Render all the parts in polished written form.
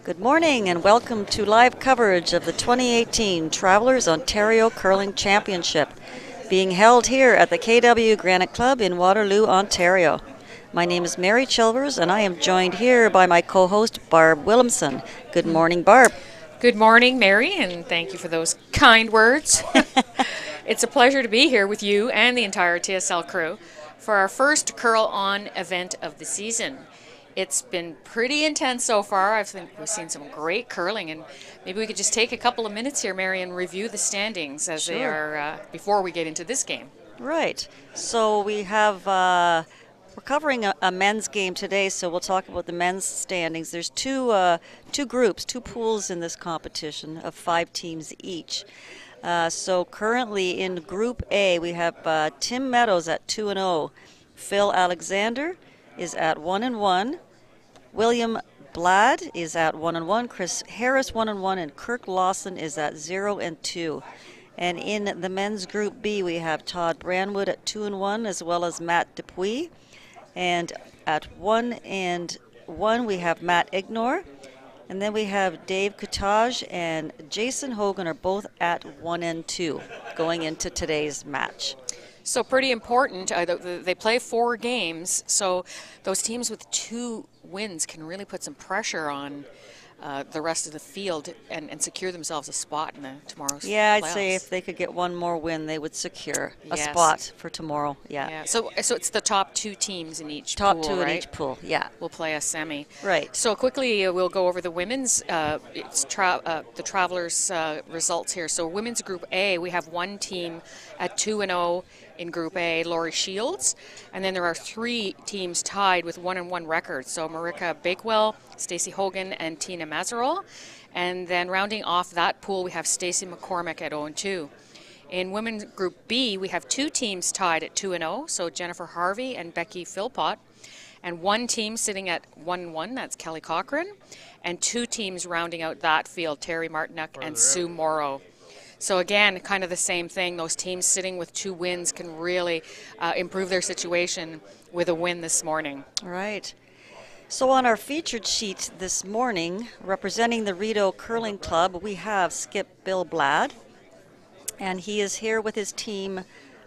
Good morning and welcome to live coverage of the 2018 Travelers Ontario Curling Championship, being held here at the KW Granite Club in Waterloo, Ontario. My name is Mary Chilvers and I am joined here by my co-host Barb Williamson. Good morning, Barb. Good morning, Mary, and thank you for those kind words. It's a pleasure to be here with you and the entire TSL crew for our first Curl On event of the season. It's been pretty intense so far. I think we've seen some great curling, and maybe we could just take a couple of minutes here, Mary, and review the standings as they are before we get into this game. Right. So we have we're covering a men's game today, so we'll talk about the men's standings. There's two groups, two pools in this competition of 5 teams each. So currently in Group A, we have Tim Meadows at 2-0. Phil Alexander is at 1-1. William Blad is at 1-1. Chris Harris 1-1, and Kirk Lawson is at 0-2. And in the men's Group B, we have Todd Branwood at 2-1, as well as Matt Dupuis. And at 1-1, we have Matt Ignor. And then we have Dave Cottage and Jason Hogan are both at 1-2 going into today's match. So pretty important. They play 4 games, so those teams with 2 wins can really put some pressure on the rest of the field and secure themselves a spot in tomorrow's I'd playoffs. say if they could get one more win, they would secure a spot for tomorrow. Yeah. So it's the top 2 teams in each Top pool, 2 right? in each pool, yeah. We'll play a semi. Right. So quickly we'll go over the women's the Travelers results here. So women's Group A, we have one team at 2-0 in Group A, Laurie Shields, and then there are 3 teams tied with 1-1 records. So Marika Bakewell, Stacey Hogan, and Tina Mazarol. And then rounding off that pool, we have Stacey McCormick at 0-2. In Women's Group B, we have 2 teams tied at 2-0, so Jennifer Harvey and Becky Philpott, and 1 team sitting at 1-1, that's Kelly Cochran, and 2 teams rounding out that field, Terry Martinuck and Sue Morrow. So again, kind of the same thing. Those teams sitting with 2 wins can really improve their situation with a win this morning. All right. So on our featured sheet this morning, representing the Rideau Curling Club, we have Skip Bill Blad. And he is here with his team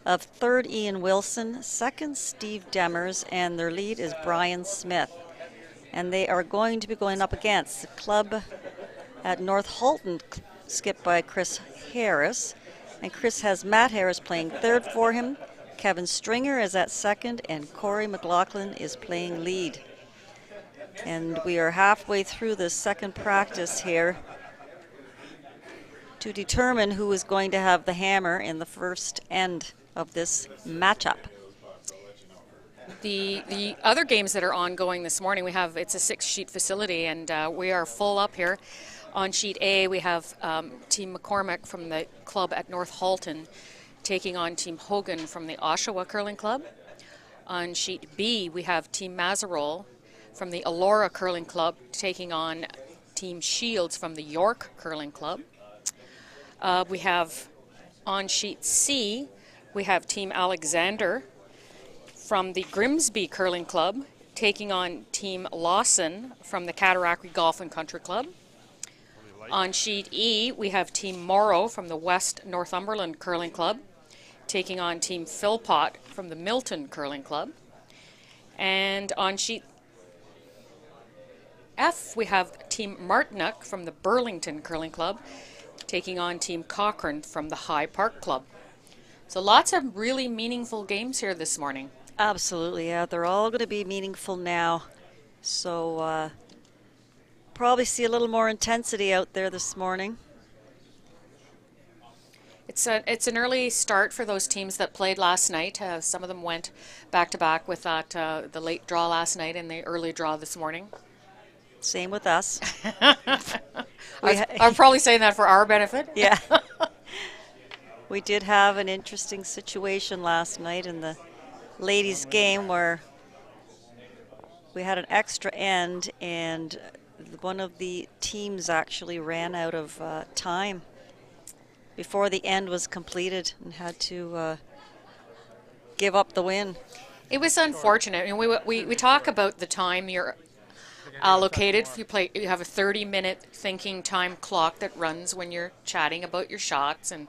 of 3rd Ian Wilson, 2nd Steve Demers, and their lead is Brian Smith. And they are going to be going up against the club at North Halton, skipped by Chris Harris. And Chris has Matt Harris playing 3rd for him. Kevin Stringer is at 2nd, and Corey McLaughlin is playing lead. And we are halfway through the 2nd practice here to determine who is going to have the hammer in the first end of this matchup. The other games that are ongoing this morning, it's a 6-sheet facility, and we are full up here. On sheet A, we have Team McCormick from the club at North Halton taking on Team Hogan from the Oshawa Curling Club. On sheet B, we have Team Mazarol from the Elora Curling Club taking on Team Shields from the York Curling Club. We have on sheet C, we have Team Alexander from the Grimsby Curling Club taking on Team Lawson from the Cataraqui Golf and Country Club. On sheet E, we have Team Morrow from the West Northumberland Curling Club taking on Team Philpott from the Milton Curling Club. And on sheet F, we have Team Martinuck from the Burlington Curling Club taking on Team Cochrane from the High Park Club. So lots of really meaningful games here this morning. Absolutely, yeah. They're all going to be meaningful now. So probably see a little more intensity out there this morning. It's an early start for those teams that played last night. Some of them went back-to-back with that the late draw last night and the early draw this morning. Same with us. I'm probably saying that for our benefit. Yeah. We did have an interesting situation last night in the ladies' game where we had an extra end and one of the teams actually ran out of time before the end was completed and had to give up the win. It was unfortunate. And we talk about the time you're allocated. You have a 30-minute thinking time clock that runs when you're chatting about your shots, and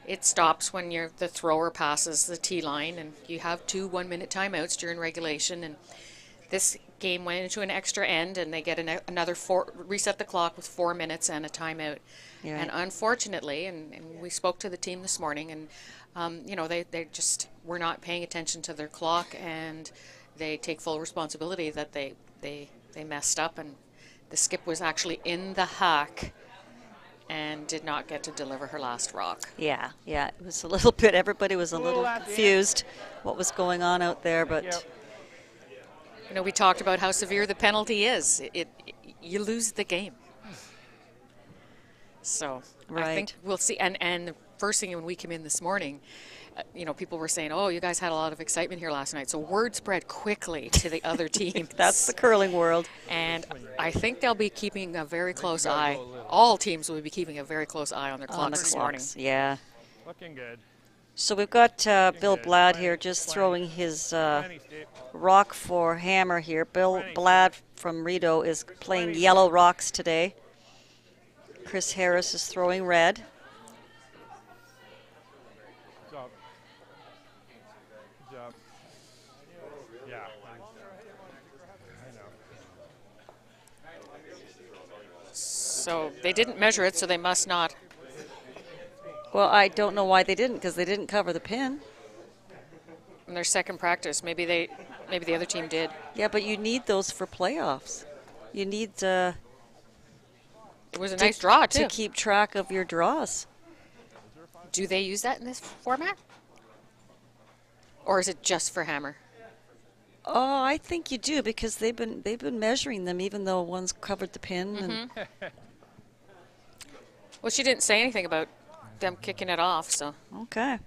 it stops when the thrower passes the tee line, and you have 2 1-minute timeouts during regulation. And this game went into an extra end, and they get another reset the clock with 4 minutes and a timeout. Yeah. And unfortunately, and we spoke to the team this morning, and they just were not paying attention to their clock, and they take full responsibility that they messed up, and the skip was actually in the hack and did not get to deliver her last rock. Yeah, it was a little bit, everybody was a little confused what was going on out there, but we talked about how severe the penalty is. You lose the game. So right. I think we'll see. And the first thing when we came in this morning, people were saying, oh, you guys had a lot of excitement here last night. So word spread quickly to the other teams. That's the curling world. And I think they'll be keeping a very close eye. All teams will be keeping a very close eye on their clocks this morning. Yeah. Looking good. So we've got Bill Bladd here just throwing his rock for hammer here. Bill Bladd from Rideau is playing yellow rocks today. Chris Harris is throwing red. Good job. Good job. Yeah. I know. So they didn't measure it, so they must not. Well, I don't know why they didn't, because they didn't cover the pin. In their second practice, maybe the other team did. Yeah, but you need those for playoffs. You need it was a nice draw, too. To keep track of your draws. Do they use that in this format? Or is it just for hammer? Oh, I think you do, because they've been measuring them, even though one's covered the pin. Mm-hmm. And well, she didn't say anything about them kicking it off, so okay,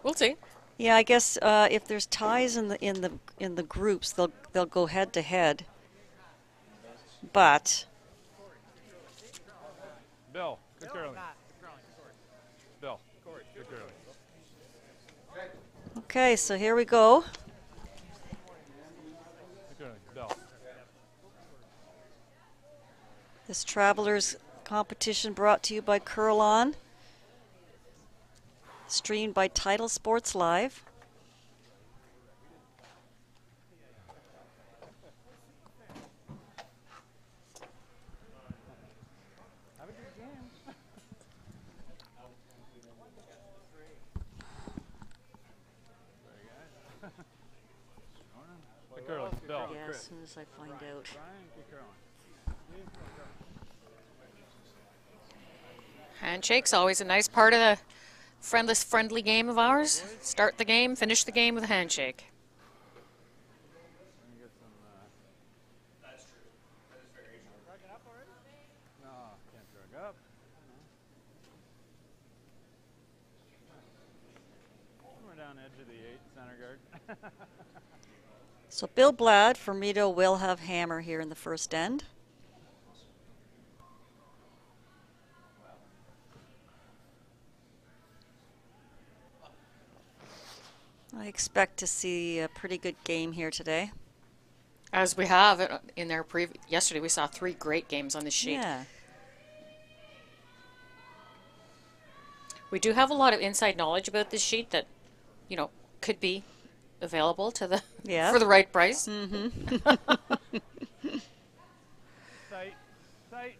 we'll see. Yeah, I guess if there's ties in the groups, they'll go head to head. But Bill, good curling. Bill, good curling. okay, so here we go. Good curling, Bill. This Travelers competition brought to you by Curl On, streamed by Title Sports Live. Good curling, Bill. Yeah, as soon as I find out. Handshake's always a nice part of the friendly game of ours. Start the game, finish the game with a handshake. No, can't drag up. We're down edge of the 8 center guard. So Bill Bladd from Rideau will have hammer here in the first end. I expect to see a pretty good game here today. As we have in their yesterday, we saw 3 great games on this sheet. Yeah. We do have a lot of inside knowledge about this sheet that, could be available to the for the right price. Mm-hmm. Tight, tight.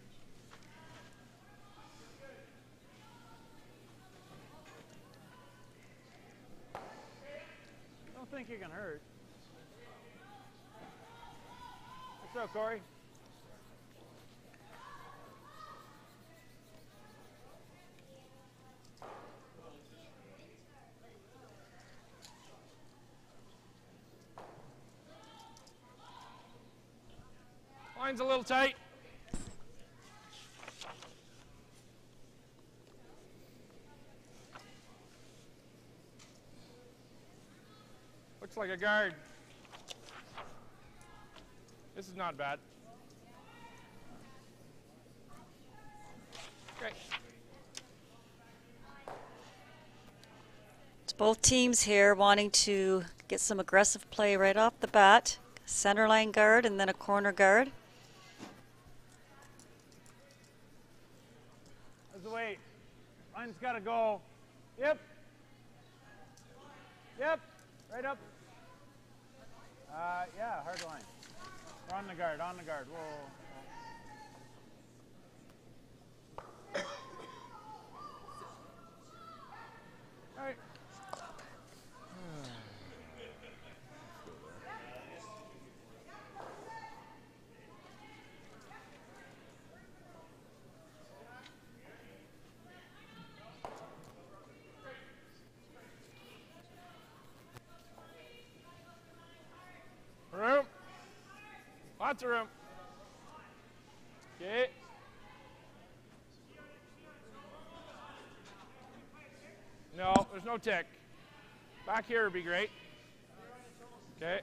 Don't think you can hurt. What's up, Corey? Line's a little tight. Looks like a guard. This is not bad. Great. It's both teams here wanting to get some aggressive play right off the bat. center line guard and then a corner guard. There's the weight. Line's got to go. Yep. Yep. Right up. Yeah, hard line. We're on the guard, on the guard. Whoa. All right. Room. Lots of room. Okay. No, there's no tick. Back here would be great. Okay.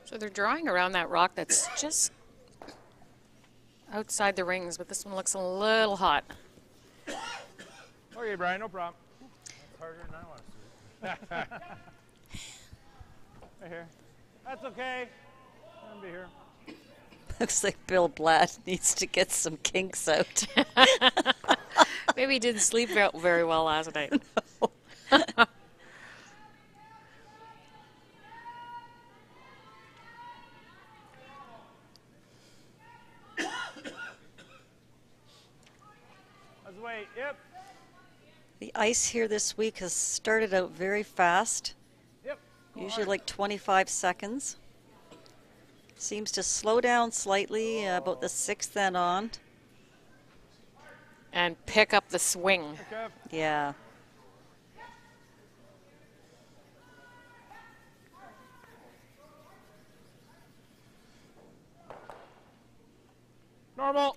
So they're drawing around that rock that's just outside the rings, but this one looks a little hot. Okay, Brian, no problem. That's harder than I want to do. Right here. That's okay. I'll be here. Looks like Bill Blatt needs to get some kinks out. Maybe he didn't sleep very well last night. Let's wait. Yep. The ice here this week has started out very fast, Yep. Go usually hard. like 25 seconds. Seems to slow down slightly about the 6th end on. And pick up the swing. Pick up. Yeah. Normal.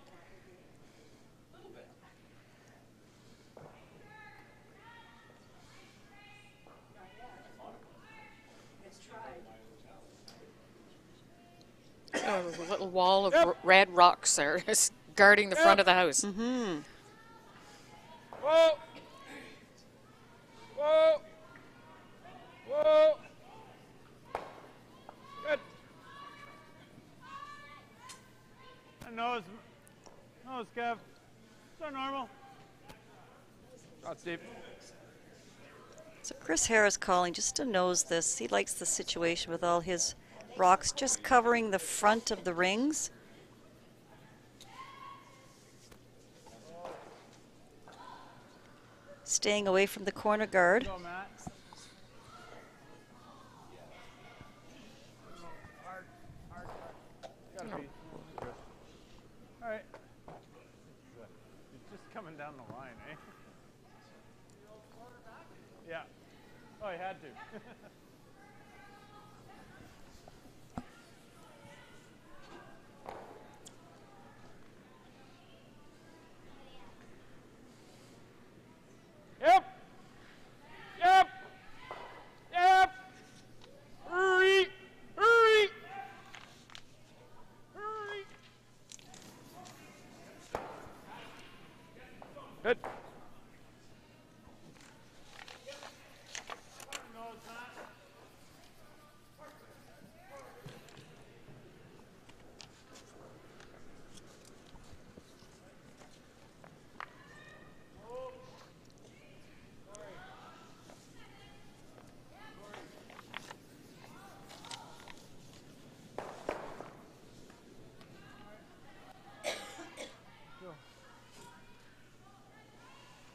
Oh, a little wall of red rocks there, just guarding the front of the house. Mm-hmm. Whoa. Whoa. Whoa. Good. And nose. Nose, Kev. So normal. Not steep. So Chris Harris calling just to nose this. He likes the situation with all his rocks just covering the front of the rings. Staying away from the corner guard. Go, Matt. Hard. Hard. Gotta be. Good. All right. It's just coming down the line, eh? Yeah. Oh, he had to. Yep. Yep. Yep. Hurry. Hurry. Hurry. Good.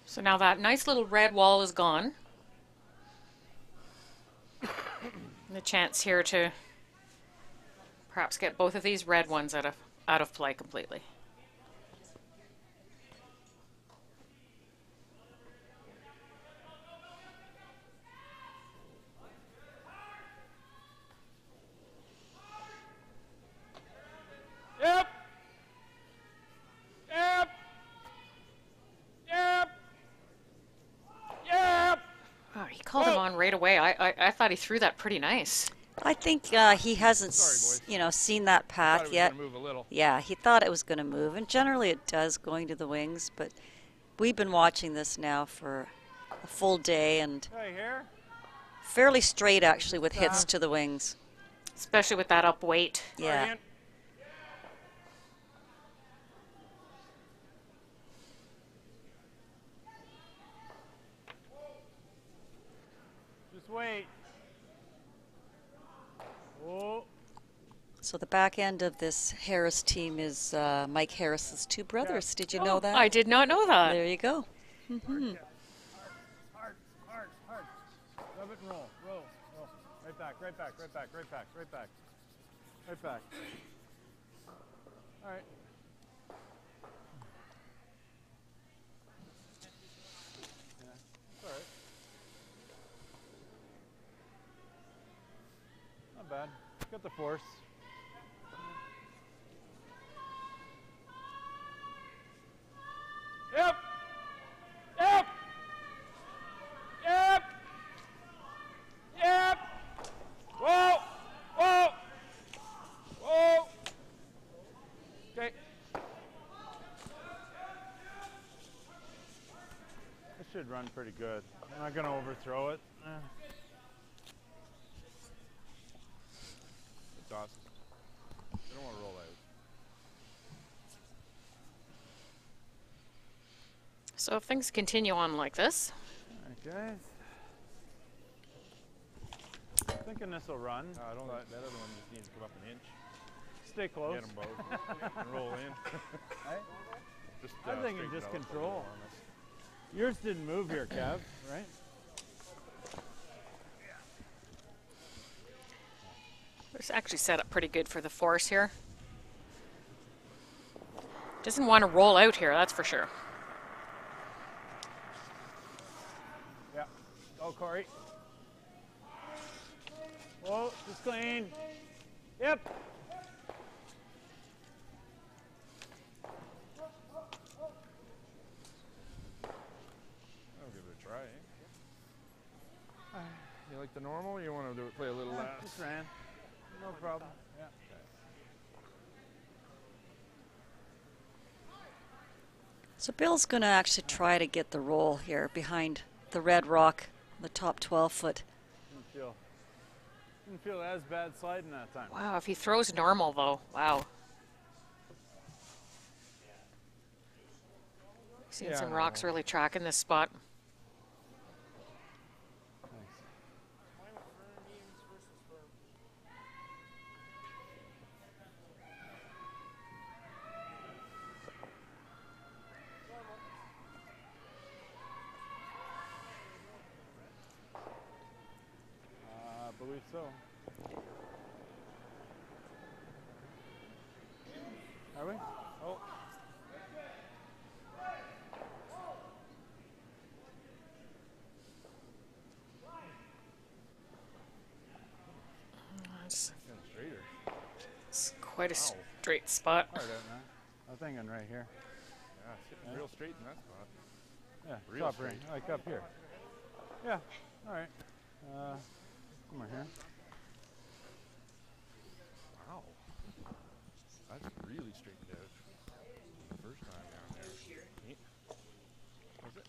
So now that nice little red wall is gone. And a chance here to perhaps get both of these red ones out of play completely. Yep. Yep. Yep. Yep. Oh, he called him on right away. I thought he threw that pretty nice. I think he hasn't, seen that Thought path it was yet. gonna move a little. Yeah, he thought it was going to move, and generally it does going to the wings, but we've been watching this now for a full day and Right here. fairly straight actually with hits to the wings. Especially with that up weight. Yeah. Just wait. Oh. So the back end of this Harris team is Mike Harris's two brothers. Did you know that? I did not know that. There you go. Hard, hard. Rub it and roll. Roll. Right back. Right back. All right. Yeah, it's all right. Not bad. Got the force. Yep. Whoa. Okay. This should run pretty good. I'm not going to overthrow it. It's awesome. I don't want to roll out. So if things continue on like this. All right, guys. I'm thinking this will run. I don't. That other one just needs to come up an inch. Stay close. Get them both and roll in. Just, I think straighten it's just it out control. on us. Yours didn't move here, Kev, right? It's actually set up pretty good for the force here. Doesn't want to roll out here, that's for sure. Yeah. Go, Corey. Whoa, just clean. Yep. I'll give it a try. You like the normal? Or you want to do it? Play a little less? Just ran. No problem. Yeah. So Bill's going to actually try to get the roll here behind the red rock, the top 12-foot. Didn't feel as bad sliding that time. Wow, if he throws normal though, wow. Seen some rocks really tracking this spot. I believe so. Are we? Oh. It's quite a straight spot. Hard out now. I'm thinking right here. Yeah, it's hitting real straight in that spot. Yeah, Real top ring, like up here. Yeah, all right. Come on here. Wow. That's really straightened out. The first time down there. Neat. Was it?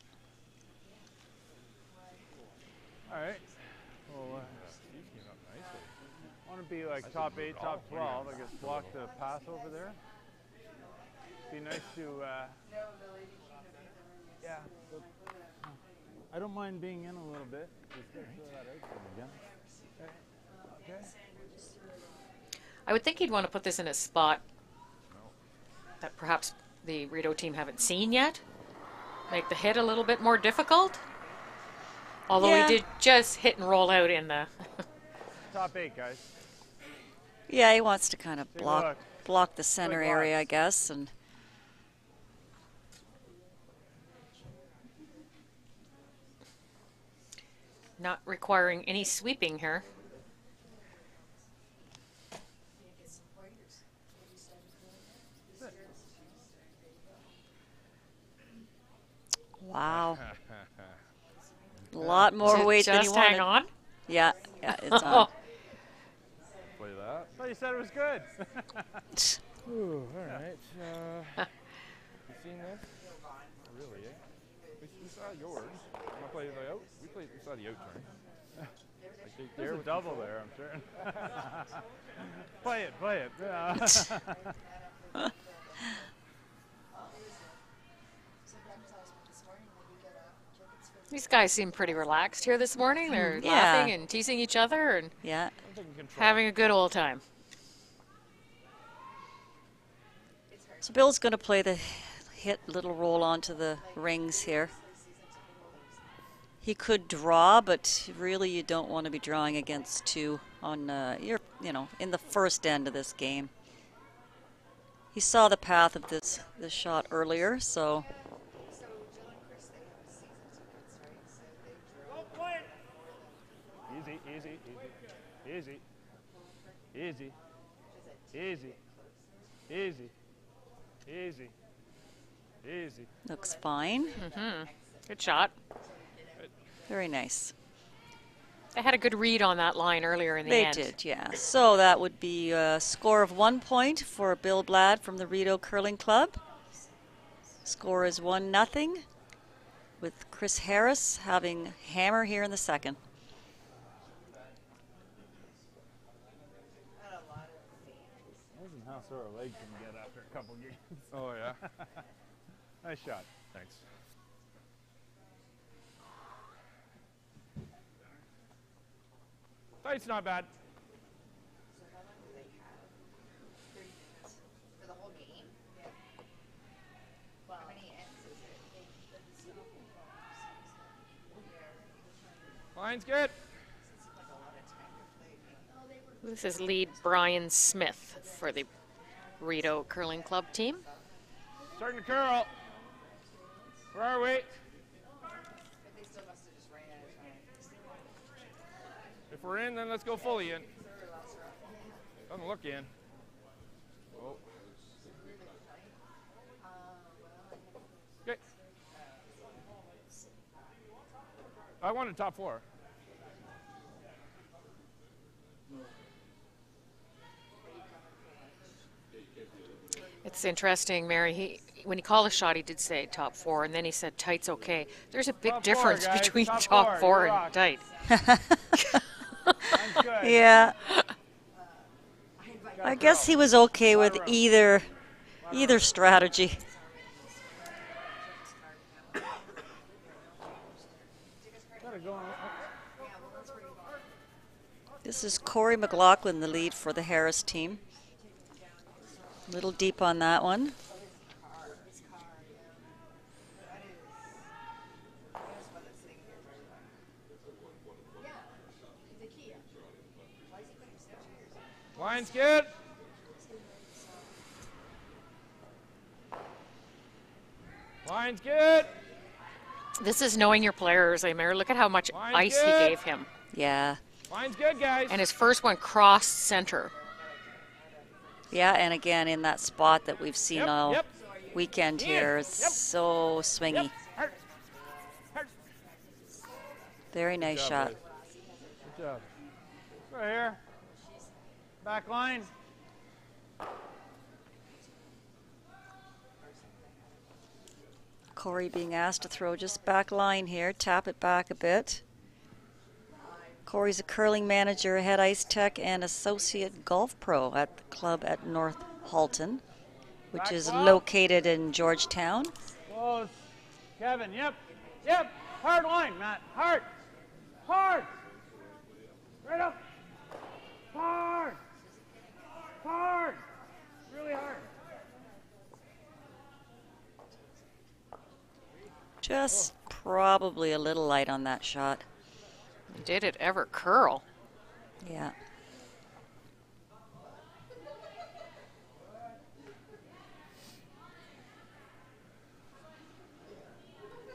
All right. Well, Steve's getting up nicely. want to be like top 8, top 12. I guess block the pass over there. Be nice to. Yeah. I don't mind being in a little bit. Just throw that out for me again. Okay. I would think he'd want to put this in a spot that perhaps the Rideau team haven't seen yet. Make the hit a little bit more difficult. Although he did just hit and roll out in the... Top 8, guys. Yeah, he wants to kind of Take a look. block the center Good area, blocks. I guess, and not requiring any sweeping here. wow. A lot more weight than he Just wanted. hang on. Yeah, it's on. Play that. I thought you said it was good. Ooh, all right. You seen this? Really, eh? We saw yours. Want to play the out? We played. We saw the out turn. There's a double there, I'm sure. Play it, play it. These guys seem pretty relaxed here this morning. They're Yeah. laughing and teasing each other and Yeah. having a good old time. So Bill's going to play the hit little roll onto the rings here. He could draw, but really you don't want to be drawing against two on in the first end of this game. He saw the path of this shot earlier, so Easy, easy, easy, easy, easy, easy, easy, easy. looks fine. Good shot. Very nice. They had a good read on that line earlier in the They end. did, yeah. So that would be a score of 1 point for Bill Bladd from the Rideau Curling Club. Score is 1-0, with Chris Harris having hammer here in the second. Amazing how sore a leg can get after a couple games. Oh, yeah. Nice shot. Thanks. Tight's not bad. For the whole game? Yeah. Well, how many ends is it? Line's good. This is lead Brian Smith for the Rideau Curling Club team. Starting to curl. Where are we? If we're in, then let's go fully in. Doesn't look in. Oh. Okay. I wanted top four. It's interesting, Mary. When he called a shot, he did say top four, and then he said tight's okay. There's a big Top four, difference guys. between Top top four. four You and rock. tight. That's good. Yeah. I guess he was okay with either strategy. Gotta go on. This is Corey McLaughlin, the lead for the Harris team. A little deep on that one. Line's good. Line's good. This is knowing your players, Mary. Look at how much Line's ice good. he gave him. Yeah. Line's good, guys. And his first one crossed center. Yeah, and again in that spot that we've seen Yep, all yep. weekend In. here. It's Yep. so swingy. Yep. Hurt. Hurt. Very nice Good job, shot. boys. Good job. Right here. Back line. Corey being asked to throw just back line here, tap it back a bit. Corey's a curling manager, head ice tech, and associate golf pro at the club at North Halton, which Back is well. located in Georgetown. Close. Kevin, yep. Yep. Hard line, Matt. Hard. Hard. Right up. Hard. Hard. Really hard. Just probably a little light on that shot. Did it ever curl? Yeah.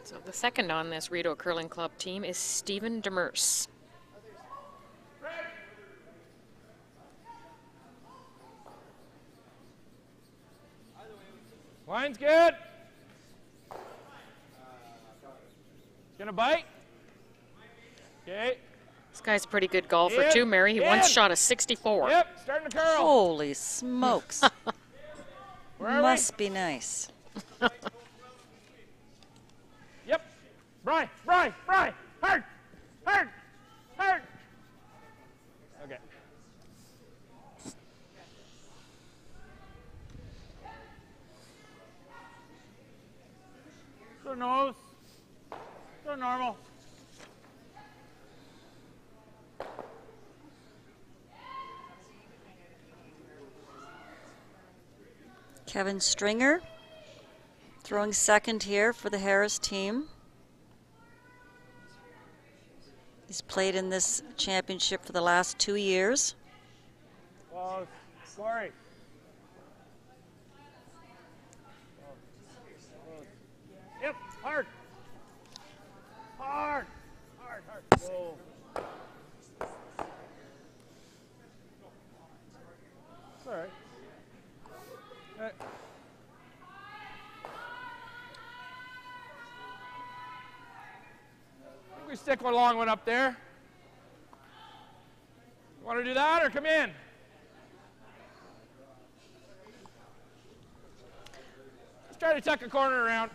So the second on this Rideau Curling Club team is Stephen Demers. Line's good. Gonna bite. Okay. This guy's a pretty good golfer In. too, Mary. He once In. shot a 64. Yep. Starting to curl. Holy smokes. Where are Must be nice. we? Yep. Bry. Hard. Hard. Hard. nose. Go normal. Kevin Stringer throwing second here for the Harris team. He's played in this championship for the last 2 years. Close. Corey. Yep, hard. Hard. Hard, hard. Whoa. It's all right. I think we stick a long one up there. You want to do that or come in? Let's try to tuck a corner around.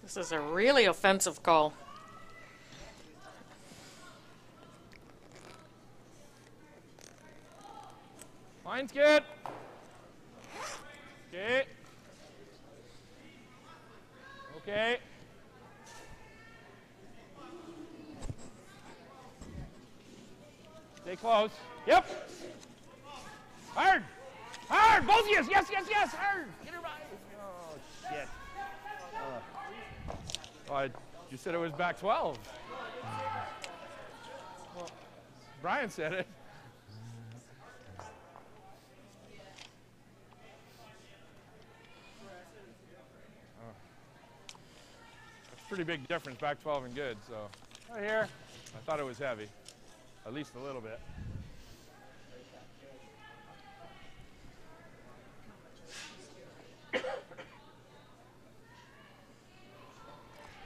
This is a really offensive call. Line's good. Okay. Okay. Stay close. Yep. Hard. Hard. Both of you. Yes, yes, yes. Hard. Get her right. Oh, shit. You said it was back 12. Well, Brian said it. That's a pretty big difference, back 12 and good, so. Right here. I thought it was heavy, at least a little bit.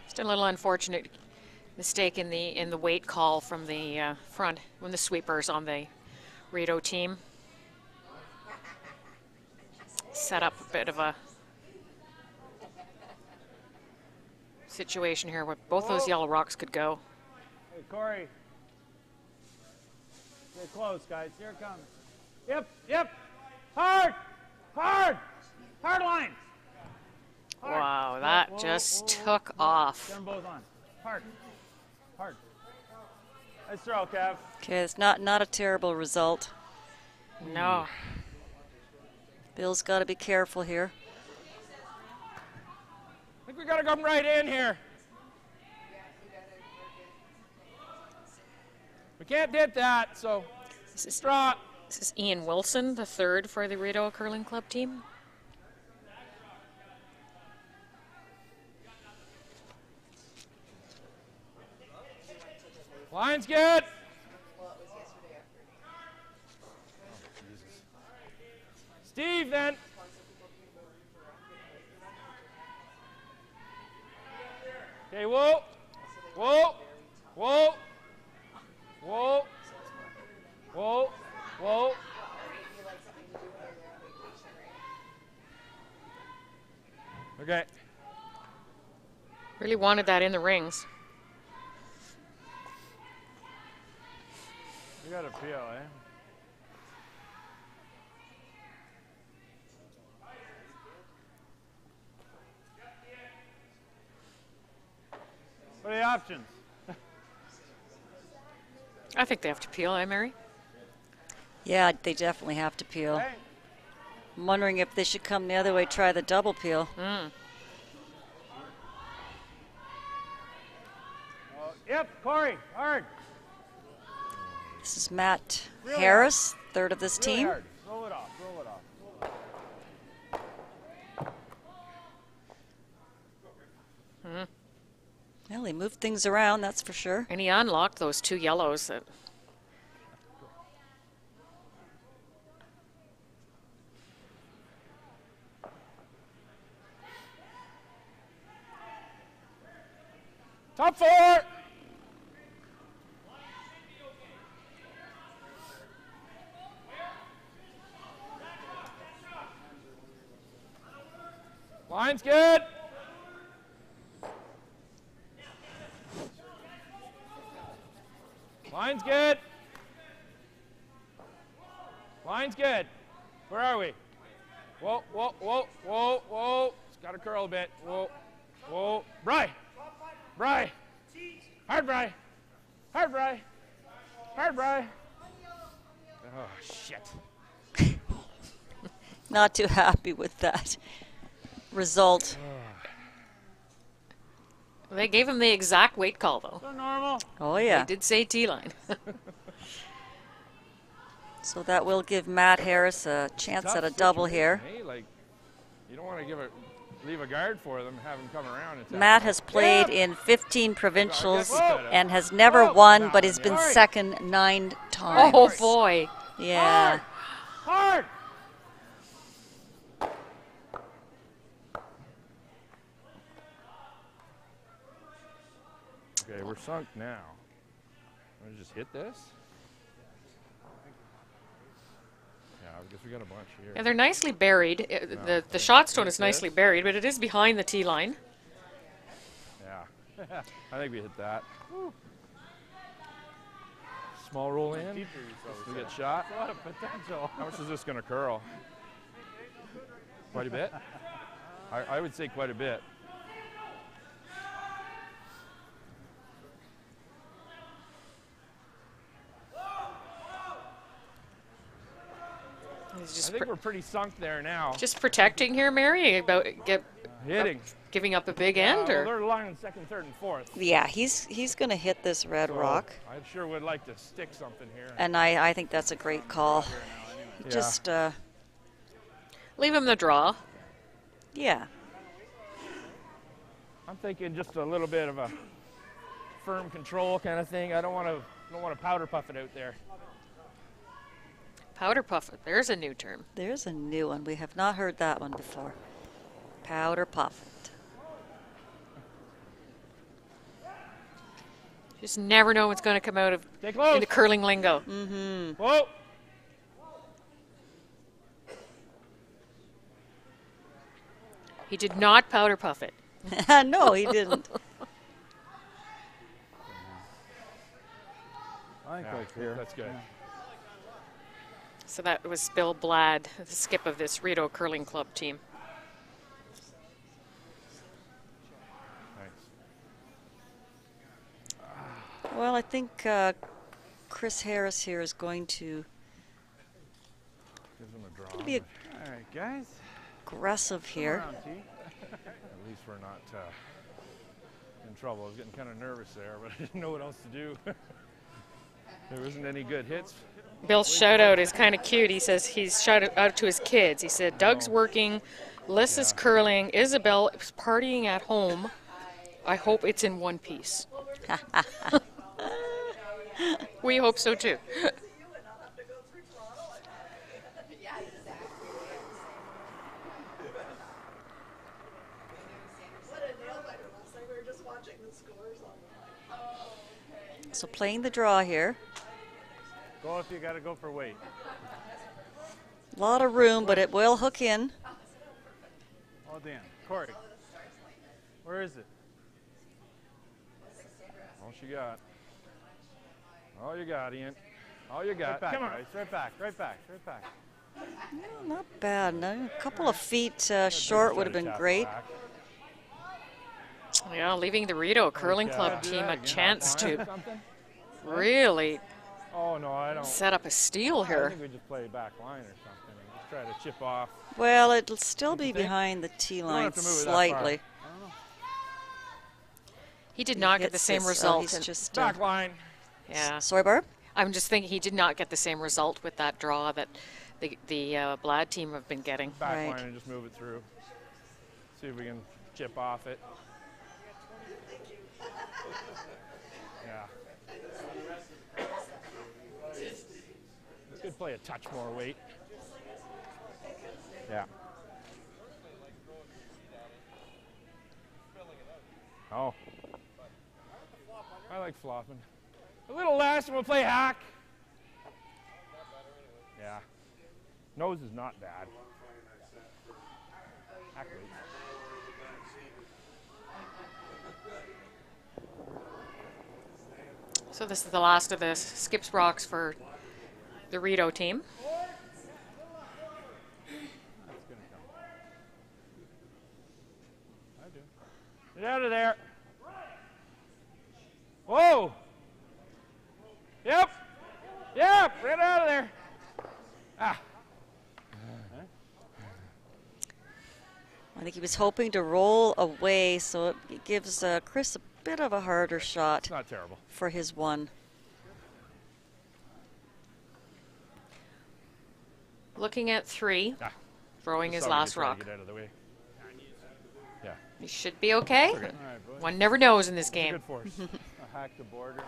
Just a little unfortunate mistake in the weight call from the front when the sweepers on the Rideau team set up a bit of a situation here where both those yellow rocks could go. Hey, Corey. Stay close, guys. Here it comes. Yep, yep. Hard. Hard. Hard line. Hard. Wow, that just took off. Get them both on. Hard. Hard. Nice throw, Kev. Okay, it's not a terrible result. No. Bill's got to be careful here. I think we got to come right in here. We can't hit that, so draw. This is Ian Wilson, the third for the Rideau Curling Club team. Line's good. Steve, then. Okay, whoa. Whoa. Whoa. Whoa. Whoa. Whoa. Okay. Really wanted that in the rings. You got a feel, eh? What are the options? I think they have to peel, eh, Mary? Yeah, they definitely have to peel. Hey. I'm wondering if they should come the other way, try the double peel. Mm. Oh, yep, Corey, hard. This is Matt Really Harris, third of this Really team. hard. Roll it off, roll it off. Roll it off. Well, he moved things around, that's for sure. And he unlocked those two yellows. That Top four. Line's good. Line's good. Line's good. Where are we? Whoa, whoa, whoa, whoa, whoa. It's got to curl a bit. Whoa, whoa. Bry. Bry. Hard Bry. Hard Bry. Hard Bry. Oh, shit. Not too happy with that result. They gave him the exact weight call, though. So normal. Oh, yeah. They did say T-line. So that will give Matt Harris a chance Tough at a double situation, here. Hey, like, you don't want to leave a guard for them, have them come around and attack. Matt has played in 15 provincials Whoa. and has never Whoa. won, No, but has been yeah. second 9 times. Oh, boy. Yeah. Hard. Okay, we're sunk now. Want to just hit this? Yeah, I guess we got a bunch here. Yeah, they're nicely buried. The shot stone is nicely buried, but it is behind the tee line. Yeah. I think we hit that. Woo. Small roll in. We get shot. A lot of potential. How much is this going to curl? Quite a bit? I would say quite a bit. He's I just, think we're pretty sunk there now. just protecting here, Mary, about Hitting. giving up a big end, Well, or they're lining second, third, and fourth. Yeah, he's going to hit this red So rock. I sure would like to stick something here. And I think that's a great call. Yeah. Just, leave him the draw. yeah. I'm thinking just a little bit of a firm control kind of thing. I don't want to powder puff it out there. Powder puff. There's a new term. There's a new one. We have not heard that one before. Powder puffed. Just never know what's going to come out of Stay close. in the curling lingo. Whoa. He did not powder puff it. No, he didn't. I think Yeah, that's here. that's good. Yeah. So that was Bill Blad, the skip of this Rideau Curling Club team. Thanks. Well, I think Chris Harris here is going to Gives him a draw. be All right, guys. aggressive here. Come around, T. At least we're not in trouble. I was getting kind of nervous there, but I didn't know what else to do. There wasn't any good hits. Bill's shout out is kind of cute. He says he's shouted out to his kids. He said, Doug's working, Liz is curling, Isabel is partying at home. I hope it's in one piece. We hope so too. So playing the draw here. Go if you got to go for weight. A lot of room, but it will hook in. All Dan. Corey. Where is it? All she got. All you got, Ian. All you got. Right back, Come on. guys. Right back. Right back. Right back. Not bad. No, a couple of feet short would have been great. Yeah, leaving the Rideau Curling Club team a chance to really Oh, no, I don't. set up a steal I here. think we just play back line or something. Just try to chip off. Well, it'll still be think? behind the tee don't line have to move it that far. slightly. He did not get the Hits same this, result. he's just, Back line. Yeah, sorry, Barb? I'm just thinking he did not get the same result with that draw that the Blad team have been getting. Back Right. line and just move it through. See if we can chip off it. Yeah. Could play a touch more weight. Yeah. Oh. I like flopping. A little less and we'll play hack. Yeah. Nose is not bad. Hack weight. So this is the last of the skips rocks for the Rideau team. That's going to come. Get out of there. Whoa. Yep. Yep. Right out of there. Ah. I think he was hoping to roll away, so it gives Chris a bit of a harder shot. It's not terrible. For his one. Looking at 3, Ah. throwing Just his thought we last could try to rock. Get out of the way. Yeah. He should be okay. Okay. All right, boys. One never knows in this It's a game. good force. I'll hack the border.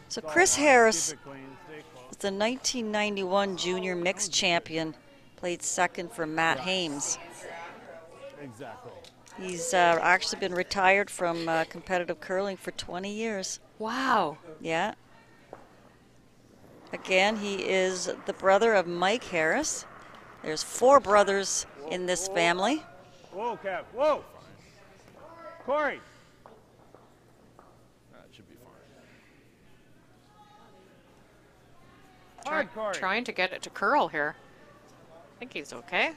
So It's all Chris line. Harris Keep it clean. Stay close. was the 1991 junior mixed champion. Played second for Matt Hames. Exactly. He's actually been retired from competitive curling for 20 years. Wow. Yeah. Again, he is the brother of Mike Harris. There's 4 brothers in this family. Whoa, Kev. Whoa. Corey. That should be fine. Hard, Corey. Trying to get it to curl here. I think he's okay.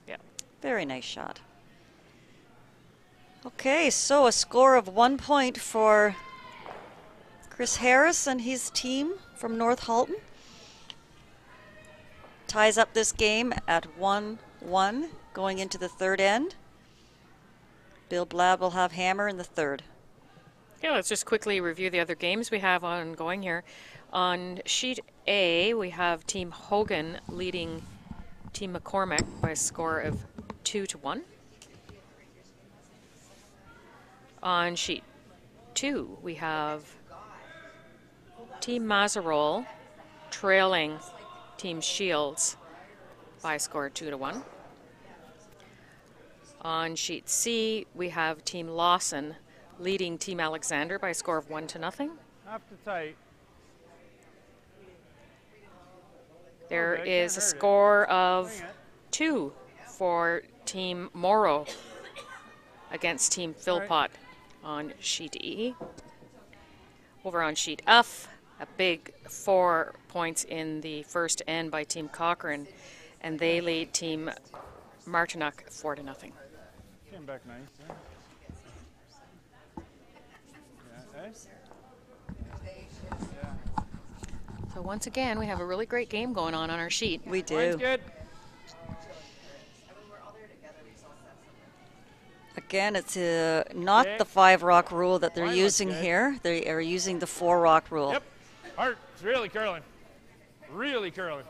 Yeah. Very nice shot. Okay, so a score of 1 point for Chris Harris and his team from North Halton. Ties up this game at 1-1 going into the third end. Bill Blab will have hammer in the third. Yeah, let's just quickly review the other games we have ongoing here. On sheet A, we have Team Hogan leading Team McCormick by a score of 2-1. On sheet 2, we have Team Mazarol trailing Team Shields by a score of 2-1. On sheet C, we have Team Lawson leading Team Alexander by a score of 1-0. After tight. There Okay, is a can't hurt it. score of Bring it. 2 for Team Morrow against Team Philpott on sheet E. Over on sheet F, a big 4 points in the first end by Team Cochrane, and they lead Team Martinock 4-0. Came back nice. Yeah. Yeah, eh? Yeah. So once again, we have a really great game going on our sheet. We Line's do. good. Again, it's not Okay. the 5 rock rule that they're Line looks using good. here. They are using the 4 rock rule. Yep. Hard. It's really curling. Really curling.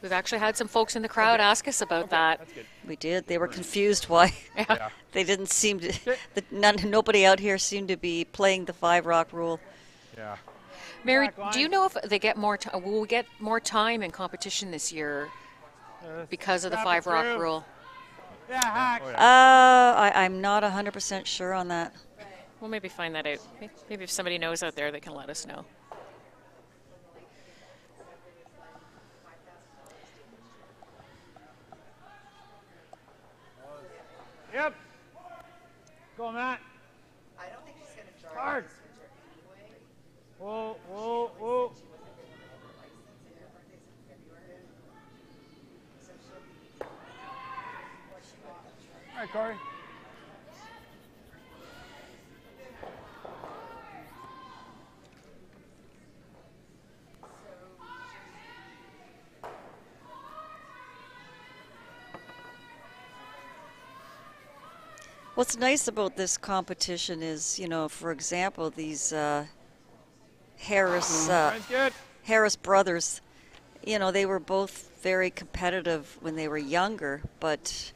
We've actually had some folks in the crowd ask us about that. That's good. We did. They were confused why Yeah. they didn't seem to. Nobody out here seemed to be playing the 5 rock rule. Yeah. Mary, Back line. do you know if they get more? Will we get more time in competition this year because of the Tap it 5 rock through. rule? Yeah, hack. Oh, yeah. I'm not 100% sure on that. We'll maybe find that out. Maybe if somebody knows out there, they can let us know. Yep. Go, Matt. I don't think she's going to charge Hard. the switcher anyway. Whoa, whoa, whoa. All right, Corey. What's nice about this competition is, for example, these Harris Line's good. Harris brothers, they were both very competitive when they were younger, but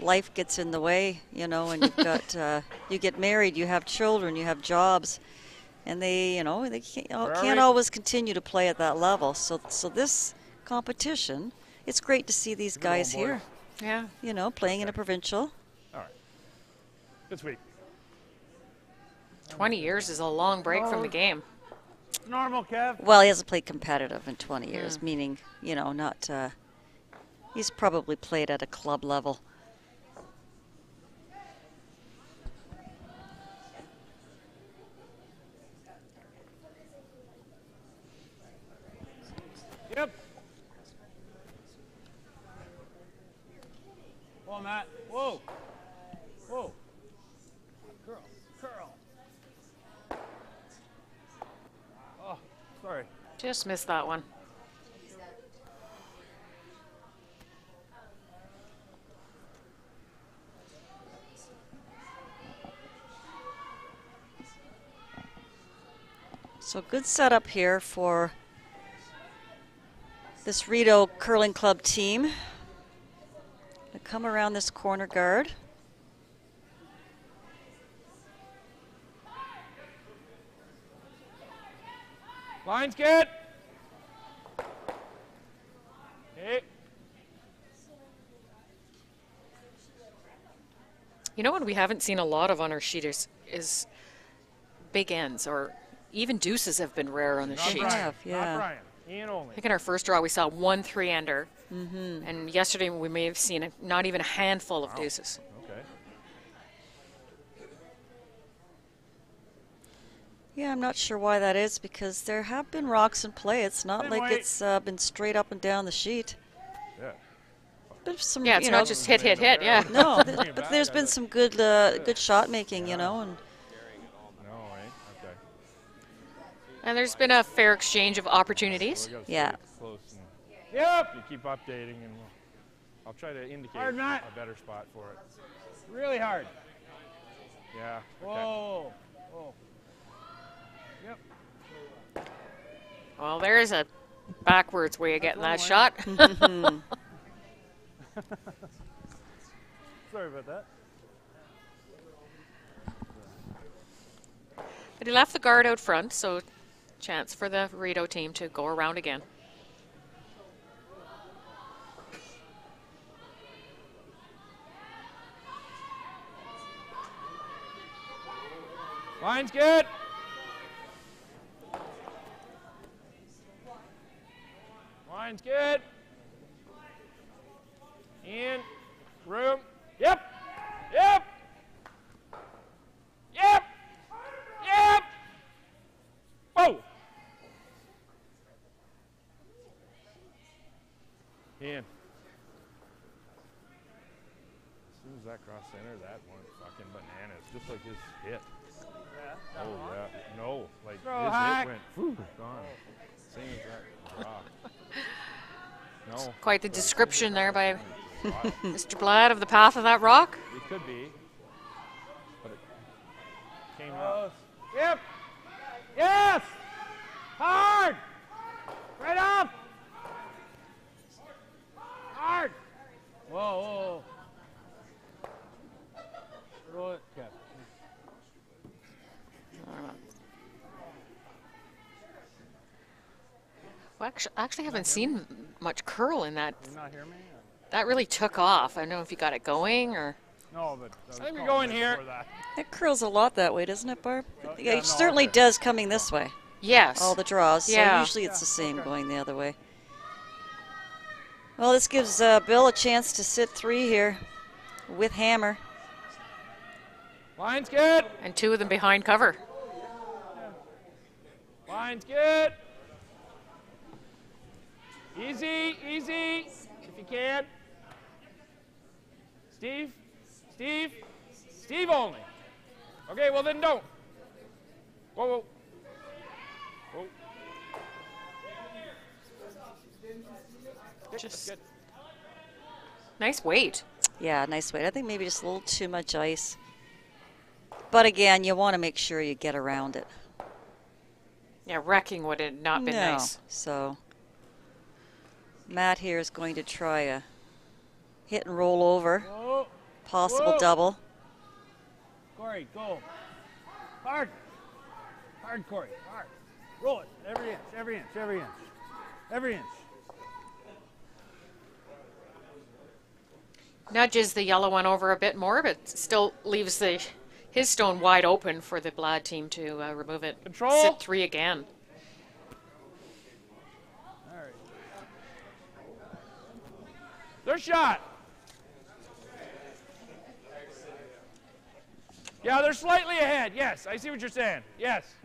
life gets in the way, and you've got you get married, you have children, you have jobs, and they can't always continue to play at that level. So this competition, it's great to see these guys going, here, Yeah. playing in a provincial. All right. Good sweep. 20 years is a long break from the game. Normal, Kev. Well, he hasn't played competitive in 20 years, meaning, not. He's probably played at a club level. Yep. Whoa, Matt. Whoa. Just missed that one. So good setup here for this Rideau Curling Club team. They come around this corner guard. Line's good. Okay. You know what we haven't seen a lot of on our sheet is big ends, or even deuces have been rare on the Not sheet. Brian. have, yeah. Not Brian. Ian only. I think in our first draw we saw 1 3-ender, and yesterday we may have seen not even a handful of deuces. Okay. Yeah, I'm not sure why that is because there have been rocks in play. It's not Same like way. it's been straight up and down the sheet. Yeah. There's some, Yeah, it's you not know, just hit, yeah. no, Bring it but back, there's I been bet. some good shot making, you know, and No, right? Okay. And there's been a fair exchange of opportunities. We gotta Yeah. stay close and you keep updating, and I'll try to indicate Hard, Matt. a better spot for it. Really hard. Yeah. Okay. Whoa. Whoa. Yep. Well, there's a backwards way of getting that shot. Sorry about that. But he left the guard out front, so chance for the Rideau team to go around again. Line's good. Line's good. In. Room. Yep. Yep. Yep. Yep. Whoa. In. As soon as that crossed center, that one fucking bananas. Just like his hit. Oh, yeah. No. Like, Throw his hack. hit went, whew, gone. Same as that drop. No. Quite the description there by Wild. Mr. Blatt of the path of that rock. It could be. But it came out. Yep. Yes. Hard. Right up. Hard. Whoa, whoa, whoa. Roll it, Kev. Well, actually haven't seen much curl in that. Did you not hear me? That really took off. I don't know if you got it going or. No, but I think we go in here. it curls a lot that way, doesn't it, Barb? Yeah, yeah, it no, certainly okay. does coming this way. Yes. All the draws. Yeah. So usually it's the same going the other way. Well, this gives Bill a chance to sit 3 here with hammer. Line's good. And 2 of them behind cover. Line's good. Easy, easy, if you can. Steve, Steve, Steve only. Okay, well then don't. Whoa, whoa. Whoa. Good, Just- good. Nice weight. Yeah, nice weight. I think maybe just a little too much ice. But again, you want to make sure you get around it. Yeah, wrecking would have not been No. nice. So Matt here is going to try a hit and roll over, Whoa. possible Whoa. double. Corey, go. Hard. Hard, Corey. Hard. Roll it. Every inch, every inch, every inch. Every inch. Nudges the yellow one over a bit more, but still leaves his stone wide open for the Blad team to remove it. Control. Sit 3 again. All right. Their shot. Yeah, they're slightly ahead. Yes, I see what you're saying. Yes.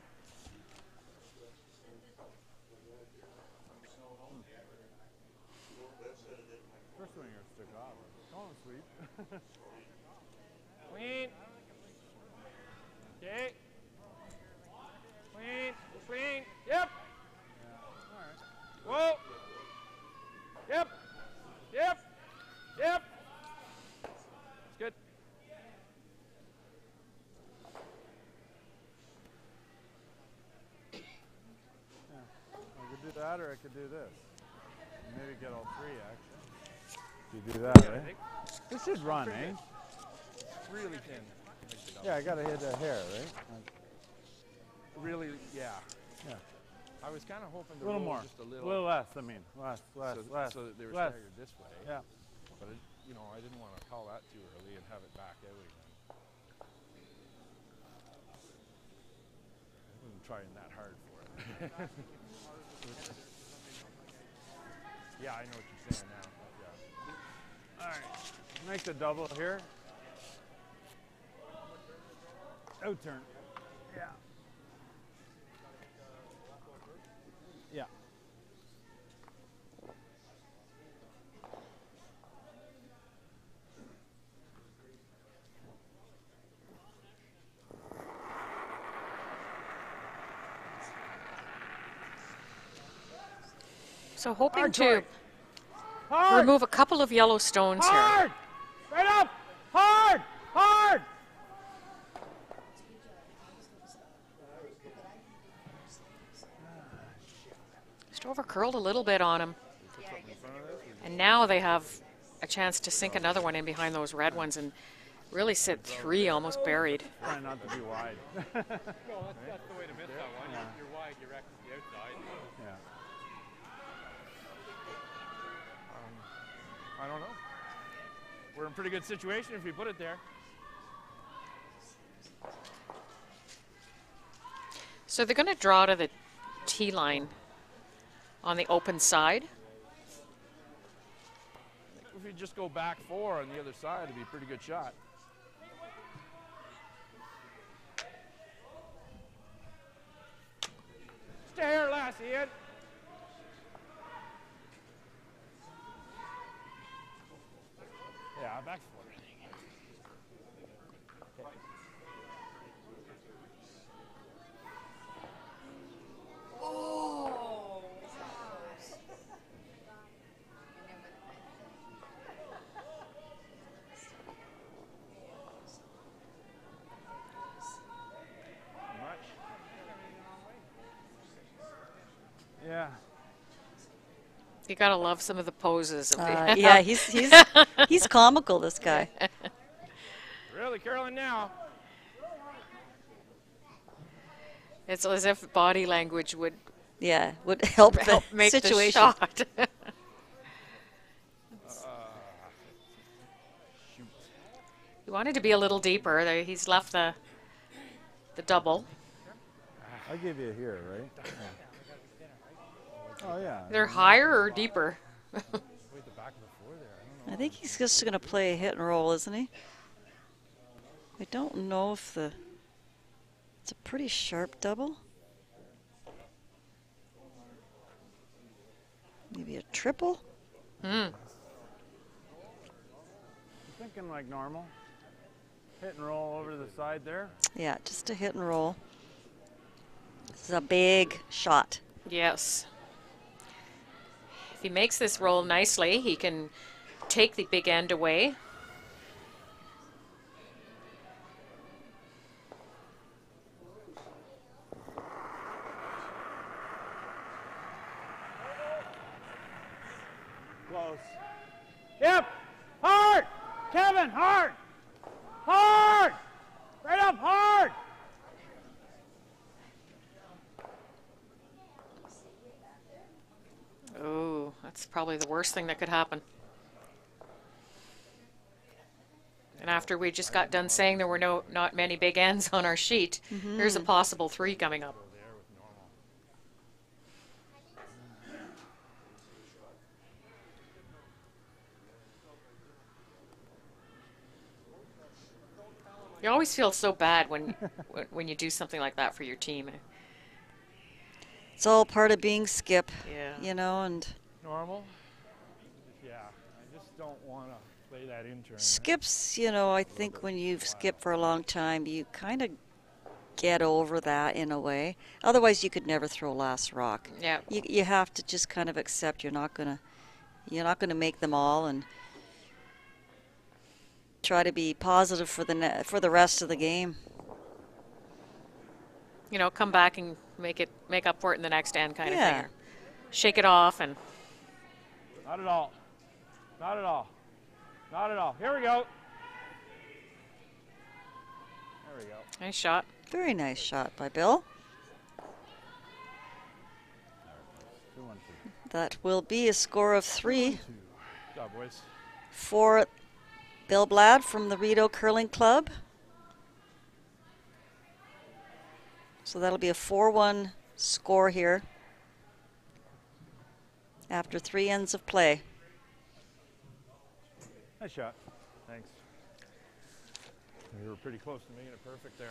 First swinger stick off. Call him sweep. Clean. Okay. Clean. Clean. Yep. that, or I could do this. Maybe get all three, actually. You do that, right? This should run, eh? Really thin. Yeah, I gotta hit the hair, right? Really, yeah. Yeah. I was kind of hoping to A little roll more. just a A little. little less, I mean. Less. So that they were less. staggered this way. Yeah. But, you know, I didn't want to call that too early and have it back out again. I wasn't trying that hard for it. Yeah, I know what you're saying now. Yeah. All right. Make the double here. Out turn. Yeah. Yeah. So hoping Hard to try. Hard! remove a couple of yellow stones here. Hard! Right up! Hard! Hard! Just over curled a little bit on him. And now they have a chance to sink another one in behind those red ones and really sit 3 almost buried. Try not to be wide. No, that's the way to miss that one. Yeah. You're wide, you're right to the outside. Yeah. I don't know. We're in a pretty good situation if we put it there. So they're going to draw to the tee line on the open side. If you just go back 4 on the other side, it'd be a pretty good shot. Stay here, Lassie, Ian. Yeah, back 4, I think. Oh! Much. Yeah. You got to love some of the poses. Of the Yeah, he's comical, this guy. Really curling now. It's as if body language would Yeah, would help the help make situation. the shot. Shoot. He wanted to be a little deeper. He's left the double. I'll give you here, right? Yeah. Oh, yeah. They're higher or deeper? Wait, the back of the 4 there. I don't know. I think he's just going to play a hit and roll, isn't he? I don't know if it's a pretty sharp double. Maybe a triple? Thinking like normal. Hit and roll over to the side there. Yeah, just a hit and roll. This is a big shot. Yes. If he makes this roll nicely, he can take the big end away. Close. Yep. Hard. Kevin, hard. Hard. Right up, hard. Oh, that's probably the worst thing that could happen. And after we just got done saying there were not many big ends on our sheet, here's a possible 3 coming up. You always feel so bad when you do something like that for your team. It's all part of being Skip, Yeah. you know, and Normal? Yeah, I just don't want to play that intern. skips, you know, I think when you've skipped for a long time, you kind of get over that in a way. Otherwise, you could never throw last rock. Yeah. You have to just kind of accept you're not gonna make them all, and try to be positive for the rest of the game. You know, come back and make up for it in the next end kind of Yeah. thing. shake it off and. Not at all. Not at all. Not at all. Here we go. There we go. Nice shot. Very nice shot by Bill. 2-1-2. That will be a score of 3 Good job, boys. for Bill Blad from the Rideau Curling Club. So that'll be a 4-1 score here after 3 ends of play. Nice shot. Thanks. You were pretty close to making it perfect there.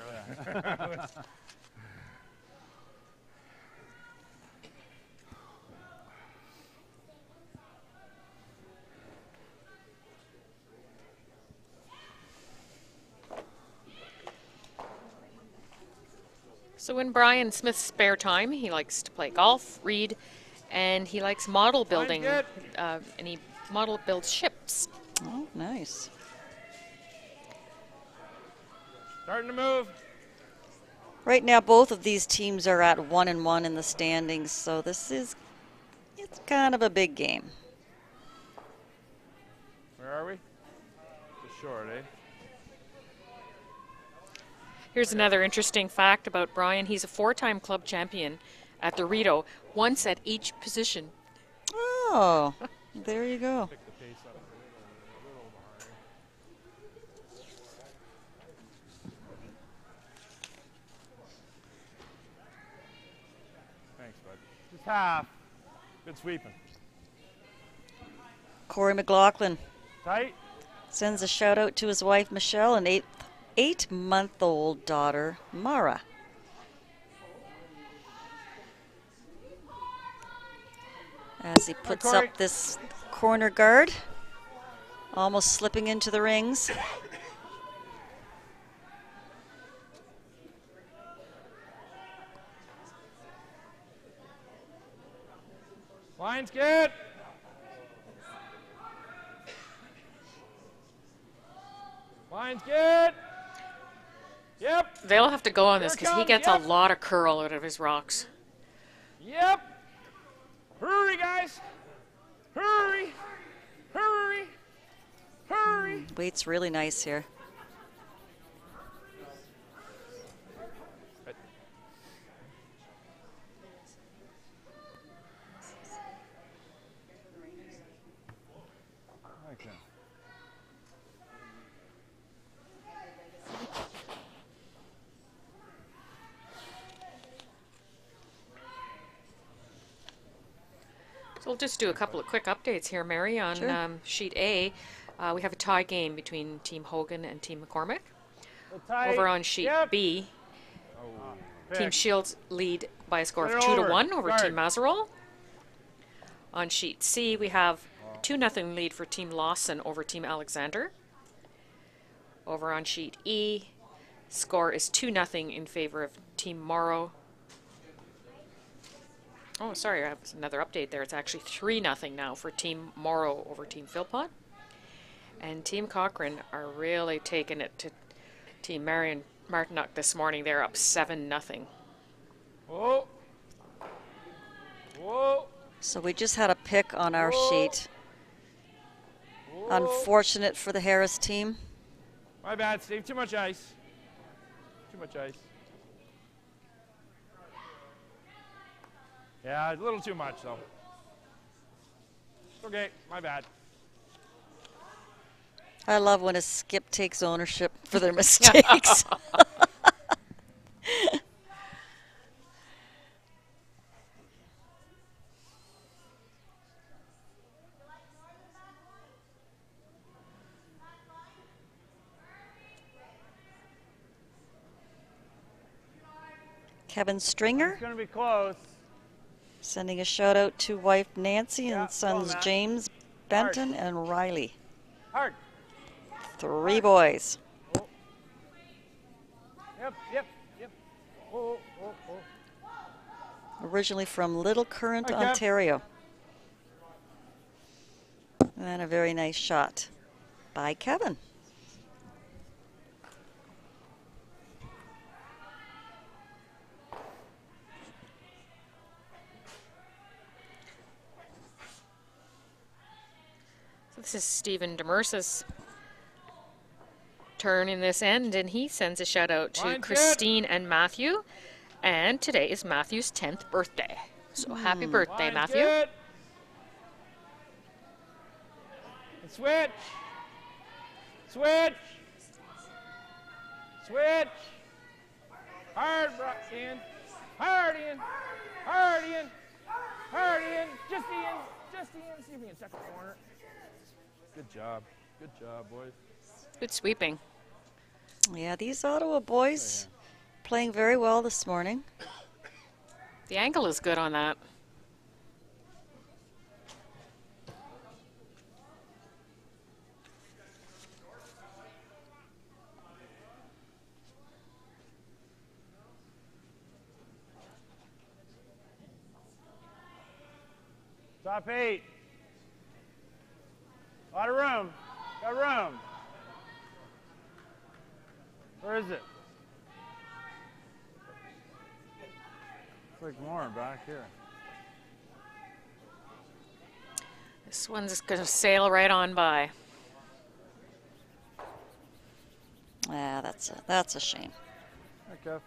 So in Brian Smith's spare time, he likes to play golf, read, and he likes model building. good. And he model builds ships. Oh, nice. Starting to move. Right now, both of these teams are at 1-1 in the standings, so it's kind of a big game. Where are we? Just short, eh? Here's another interesting fact about Brian. He's a 4-time club champion at the Rideau, once at each position. Oh, there you go. Pick the pace up a little behind. Thanks, bud. Just half. Good sweeping. Corey McLaughlin Tight. sends a shout out to his wife Michelle and 8-month-old daughter Mara. As he puts Corey. up this corner guard, almost slipping into the rings. Line's good. Line's good. Yep. They'll have to go on this Here it because he comes, gets yep. a lot of curl out of his rocks. Yep. Hurry, guys. Hurry. Hurry. Hurry. Weight's really nice here. Okay. So we'll just do a couple of quick updates here, Mary. On Sure. sheet A, we have a tie game between Team Hogan and Team McCormick. Little tight. Over on sheet Yep. B, Team Pick. Shields lead by a score of Clear 2-1 over. over Guard. Team Mazerol. On sheet C, we have 2-0 lead for Team Lawson over Team Alexander. Over on sheet E, score is 2-0 in favor of Team Morrow. Oh, sorry, I have another update there. It's actually 3-0 now for Team Morrow over Team Philpott. And Team Cochrane are really taking it to Team Marion Martinock this morning. They're up 7-0. Whoa. Whoa. So we just had a pick on our Whoa. sheet. Whoa. Unfortunate for the Harris team. My bad, Steve. Too much ice. Too much ice. Yeah, a little too much, though. It's okay. My bad. I love when a skip takes ownership for their mistakes. Kevin Stringer It's going to be close. sending a shout out to wife Nancy Yeah, and sons Matt. James, Benton, and Riley. Hard. 3 boys. Yep, yep, yep. Oh, oh, oh. Originally from Little Currant, Hi, Kev. Ontario. And a very nice shot by Kevin. This is Stephen Demersa's turn in this end, and he sends a shout out to Line Christine and Matthew. And today is Matthew's 10th birthday. So happy birthday, Line's Matthew. good. And switch. Switch. Switch. Hard, in. Hard in. Hard in. Hard in. Just in. Just in. See if we can check the corner. Good job. Good job, boys. Good sweeping. Yeah, these Ottawa boys playing very well this morning. The angle is good on that. Top 8. A lot of room. Got room. Where is it? It's like more back here. This one's going to sail right on by. Ah, that's a shame. Okay.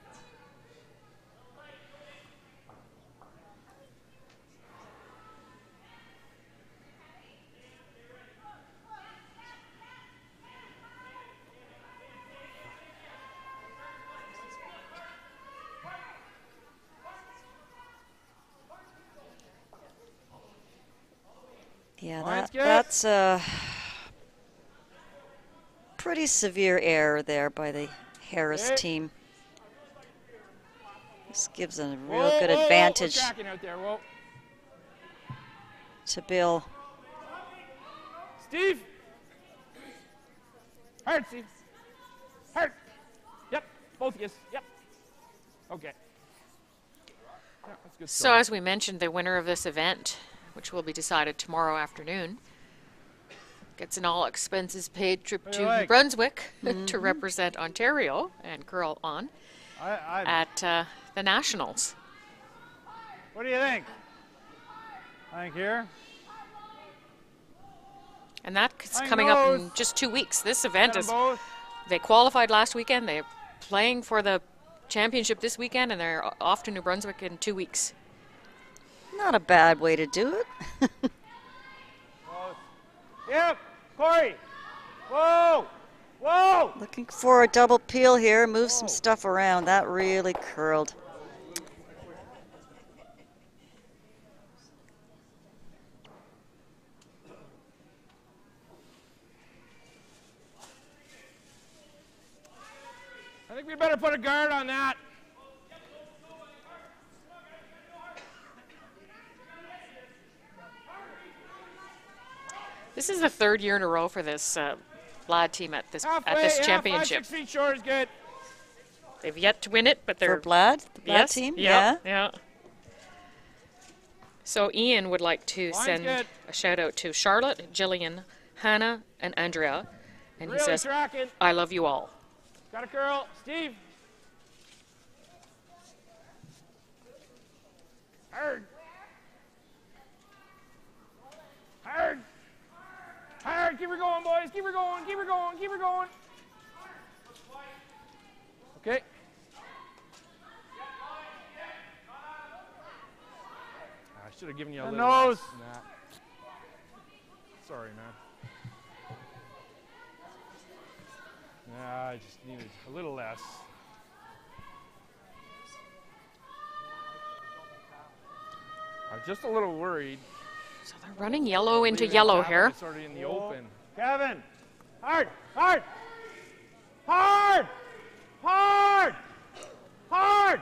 Yeah, Line's good. that's a pretty severe error there by the Harris Okay. team. This gives a real Whoa, good whoa, whoa, advantage we're cracking out there. Whoa. to Bill. Steve. Hard, Steve. Hard. Yep. Both of you. Yep. Okay. Yeah, that's good So stuff. as we mentioned, the winner of this event, which will be decided tomorrow afternoon, gets an all expenses paid trip What do to you New like? Brunswick to represent Ontario and curl on at the Nationals. What do you think? I think here. And that's I coming up in knows. just 2 weeks. This event Them is, both. they qualified last weekend, they're playing for the championship this weekend, and they're off to New Brunswick in 2 weeks. Not a bad way to do it. Close. Yep. Corey. Whoa. Whoa. Looking for a double peel here, move some stuff around. That really curled. I think we better put a guard on that. This is the third year in a row for this lad team at this Halfway, yeah, championship. 5, 6 feet short is good. They've yet to win it, but For they're Blad, the Blad yes, team? yeah. So Ian would like to Line's send good. a shout out to Charlotte, Jillian, Hannah, and Andrea, and he Really says, tracking. "I love you all." Got a curl. Steve. Hard. Hard. Hard. Keep her going, boys. Keep her going. Keep her going. Keep her going. Okay. I should have given you a The little nose. less than that. Sorry, man. Yeah, I just needed a little less. I'm just a little worried. So they're running yellow into Leaving yellow Tappan, here. It's already in the open. Kevin. Hard. Hard. Hard. Hard. Hard.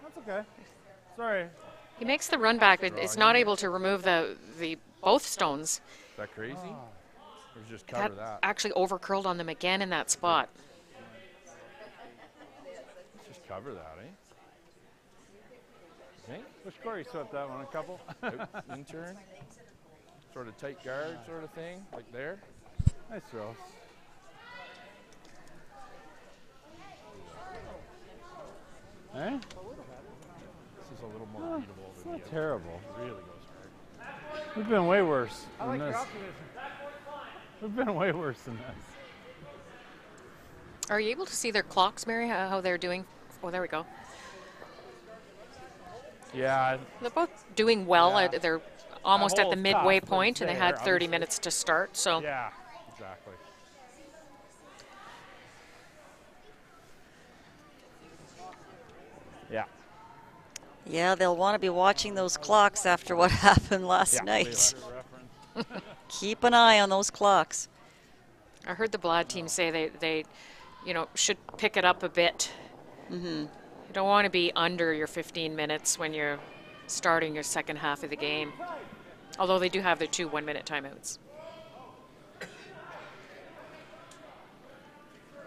That's okay. Sorry. He makes the run back, but is not able to remove the both stones. Is that crazy? Or just That cover that? actually over curled on them again in that spot. Let's just cover that, eh? Okay. Which Corey swept that one? A couple? Out, in turn. Sort of tight guard sort of thing, like there. Nice throws. Eh? This is a little more readable It's than not the other. terrible. It really goes hard. We've been way worse I than like your this. optimism. We've been way worse than this. Are you able to see their clocks, Mary, how they're doing? Oh, there we go. Yeah. They're both doing well. Yeah. They're almost at the hole's midway tough, but point, it's and they there, had 30 obviously. minutes to start. So Yeah, exactly. Yeah. Yeah, they'll want to be watching those clocks after what happened last night. Keep an eye on those clocks. I heard the Blad team say they should pick it up a bit. Mm-hmm. You don't want to be under your 15 minutes when you're starting your second half of the game. Although they do have their 2 1-minute timeouts.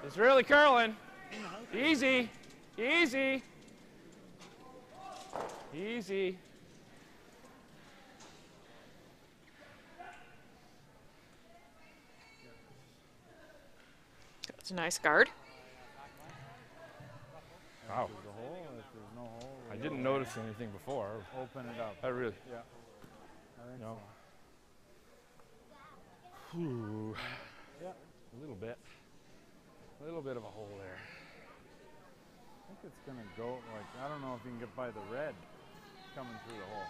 It's really curling. Easy. Easy. Easy. It's a nice guard. Wow. There's a hole. If there's no hole, I didn't notice anything before. open it up. I really. Yeah. I think No. so. Ooh. Yeah. A little bit. A little bit of a hole there. I think it's gonna go like I don't know if you can get by the red coming through the hole.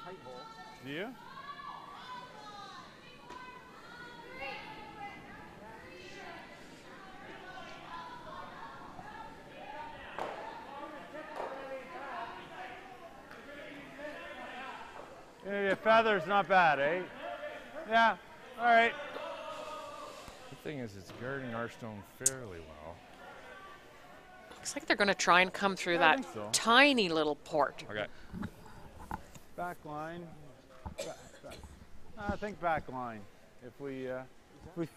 Tight hole. Do you? Yeah, feather's not bad, eh? Yeah. All right. The thing is, it's guarding our stone fairly well. Looks like they're going to try and come through I that think so. tiny little port. Okay. Back line. I think back line. If we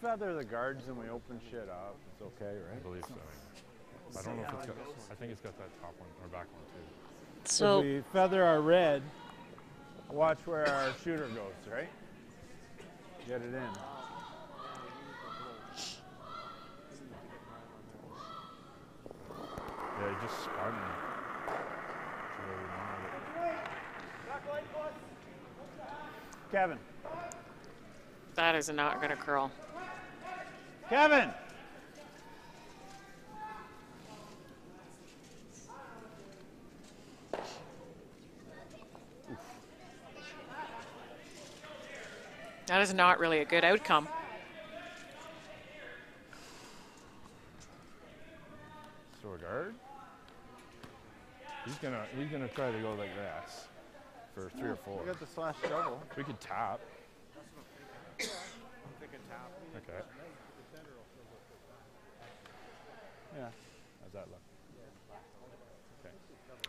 feather the guards and we open shit up, it's okay, I right? believe so. I don't know if it's got. I think it's got that top one or back one too. So if we feather our red, watch where our shooter goes, right? Get it in. Yeah, he just spun. That's where we wanted it. Kevin. That is not going to curl. Kevin. That is not really a good outcome. Store guard. He's gonna try to go like this for 3 or 4. We got the slash double. We could tap. Okay. Yeah. How's that look? Okay.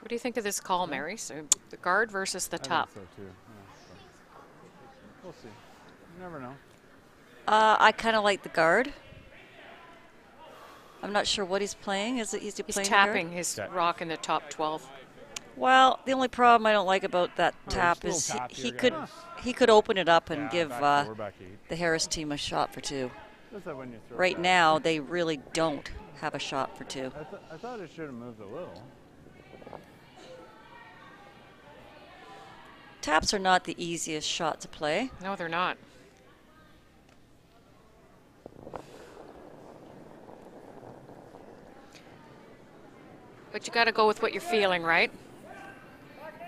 What do you think of this call, Mary? So the guard versus the I top. think so too. Yeah, so. We'll see. You never know. I kind of like the guard. I'm not sure what he's playing. Is he He's playing tapping guard? his Okay. rock in the top 12. Well, the only problem I don't like about that tap still is tap he here, could guys. he could open it up and Yeah, give back 4, back 8. the Harris team a shot for 2. Just like when you throw Right that. now, they really don't have a shot for 2. I thought it should have moved a little. Taps are not the easiest shot to play. No, they're not. But you got to go with what you're feeling, right?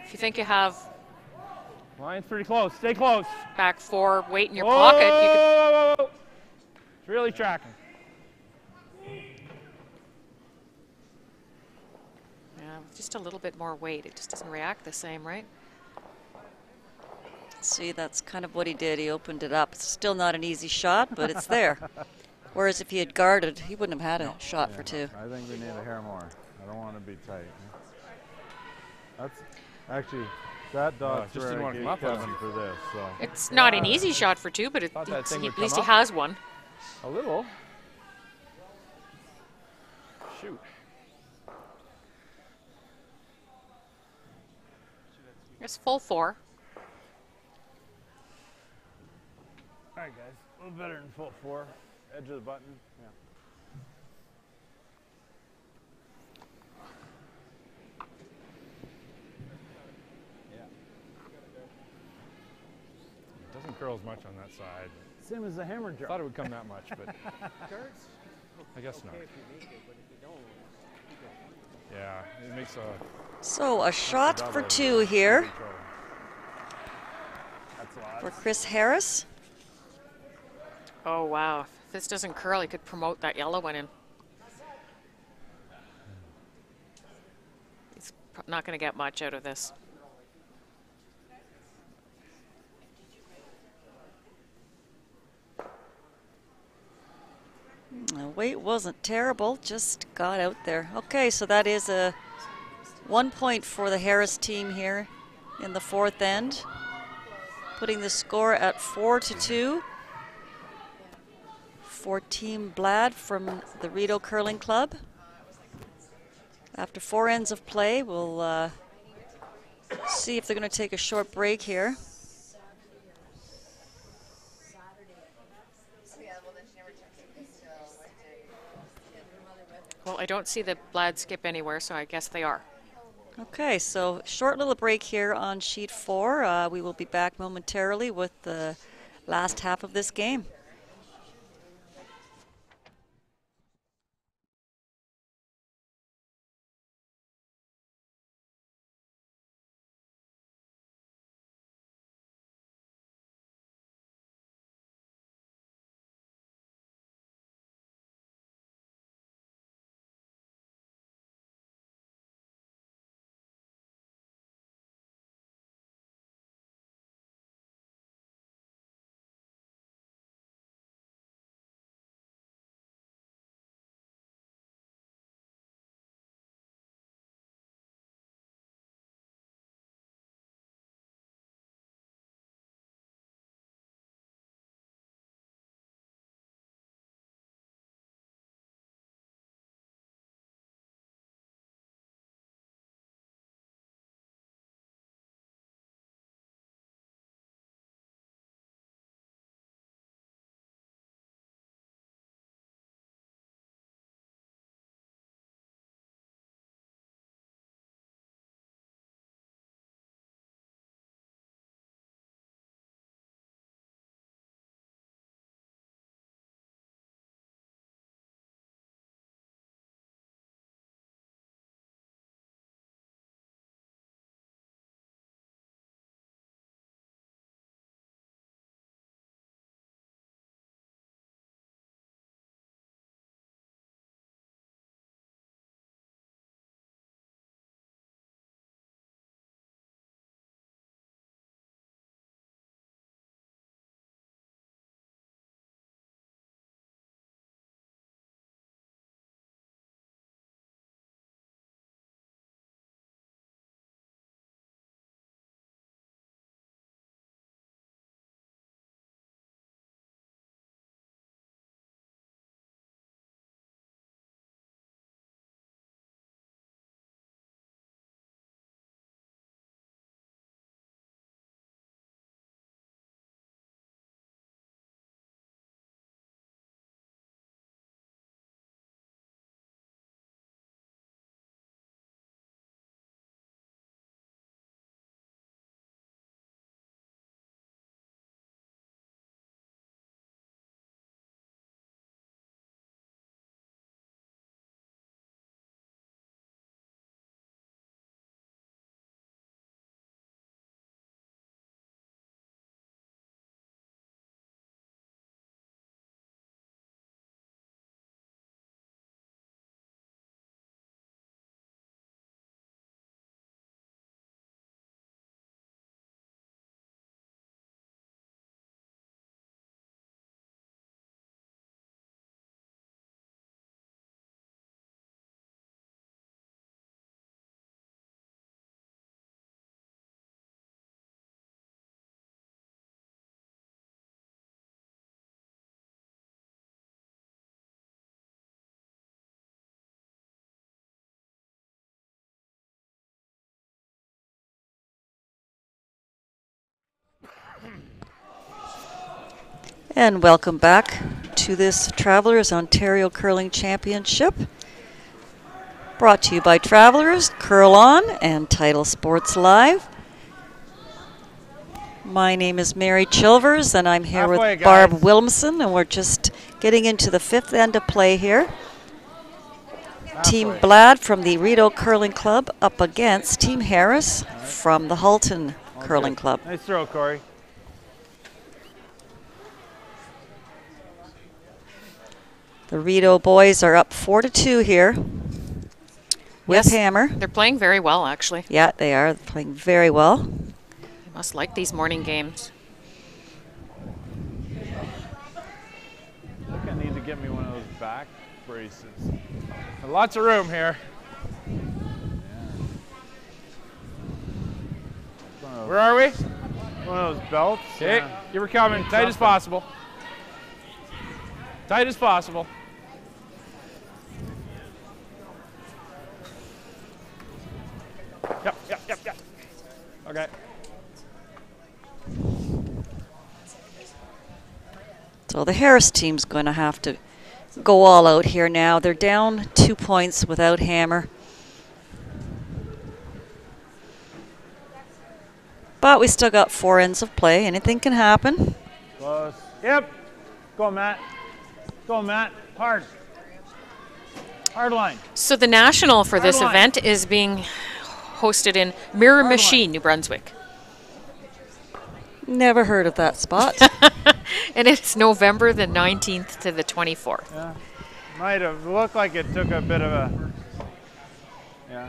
If you think you have Line's pretty close. Stay close. back 4 weight in your pocket, you could. Whoa! It's really tracking. Yeah, just a little bit more weight. It just doesn't react the same, right? See, that's kind of what he did. He opened it up. It's still not an easy shot, but it's there. Whereas if he had guarded, he wouldn't have had a shot for 2. I think we need a hair more. I don't want to be tight. That's actually that dog's just where didn't I wanna gave come up with Kevin him. for this. So It's not an easy shot for 2, but Thought that thing would at least come he up. has one. A little. Shoot. It's full 4. all right, guys, a little better than full 4. Edge of the button. Yeah. don't curl as much on that side. Same as the hammer I drill. thought it would come that much, but I guess not. Yeah, it makes a... So a shot for 2 here That's a lot. for Chris Harris. Oh, wow. If this doesn't curl, he could promote that yellow one in. He's not going to get much out of this. The weight wasn't terrible, just got out there. Okay, so that is a 1 point for the Harris team here in the 4th end, putting the score at 4-2 for Team Blad from the Rideau Curling Club. After 4 ends of play, we'll see if they're going to take a short break here. Well, I don't see the Blad skip anywhere, so I guess they are. Okay, so short little break here on sheet 4. We will be back momentarily with the last half of this game. And welcome back to this Travelers Ontario Curling Championship. Brought to you by Travelers, Curl On, and Title Sports Live. My name is Mary Chilvers, and I'm here Halfway, with Barb guys. Wilmson, and we're just getting into the 5th end of play here. Team Halfway. Blad from the Rideau Curling Club up against Team Harris from the Halton Curling Good. Club. Nice throw, Corey. The Rideau boys are up 4-2 here with Yes, Hammer. They're playing very well, actually. Yeah, they are playing very well. They must like these morning games. I think I need to get me one of those back braces. Lots of room here. Where are we? One of those belts. Okay, keep her coming. Tight as possible. Tight as possible. Yep. Okay. So the Harris team's going to have to go all out here now. They're down 2 points without Hammer. But we still got 4 ends of play. Anything can happen. Close. Yep. Go, Matt. Go, Matt. Hard. Hard line. So the national for this Hard line. event is being hosted in Miramichi, New Brunswick. Never heard of that spot. And it's November the 19th to the 24th. Yeah. Might have looked like it took a bit of a. Yeah.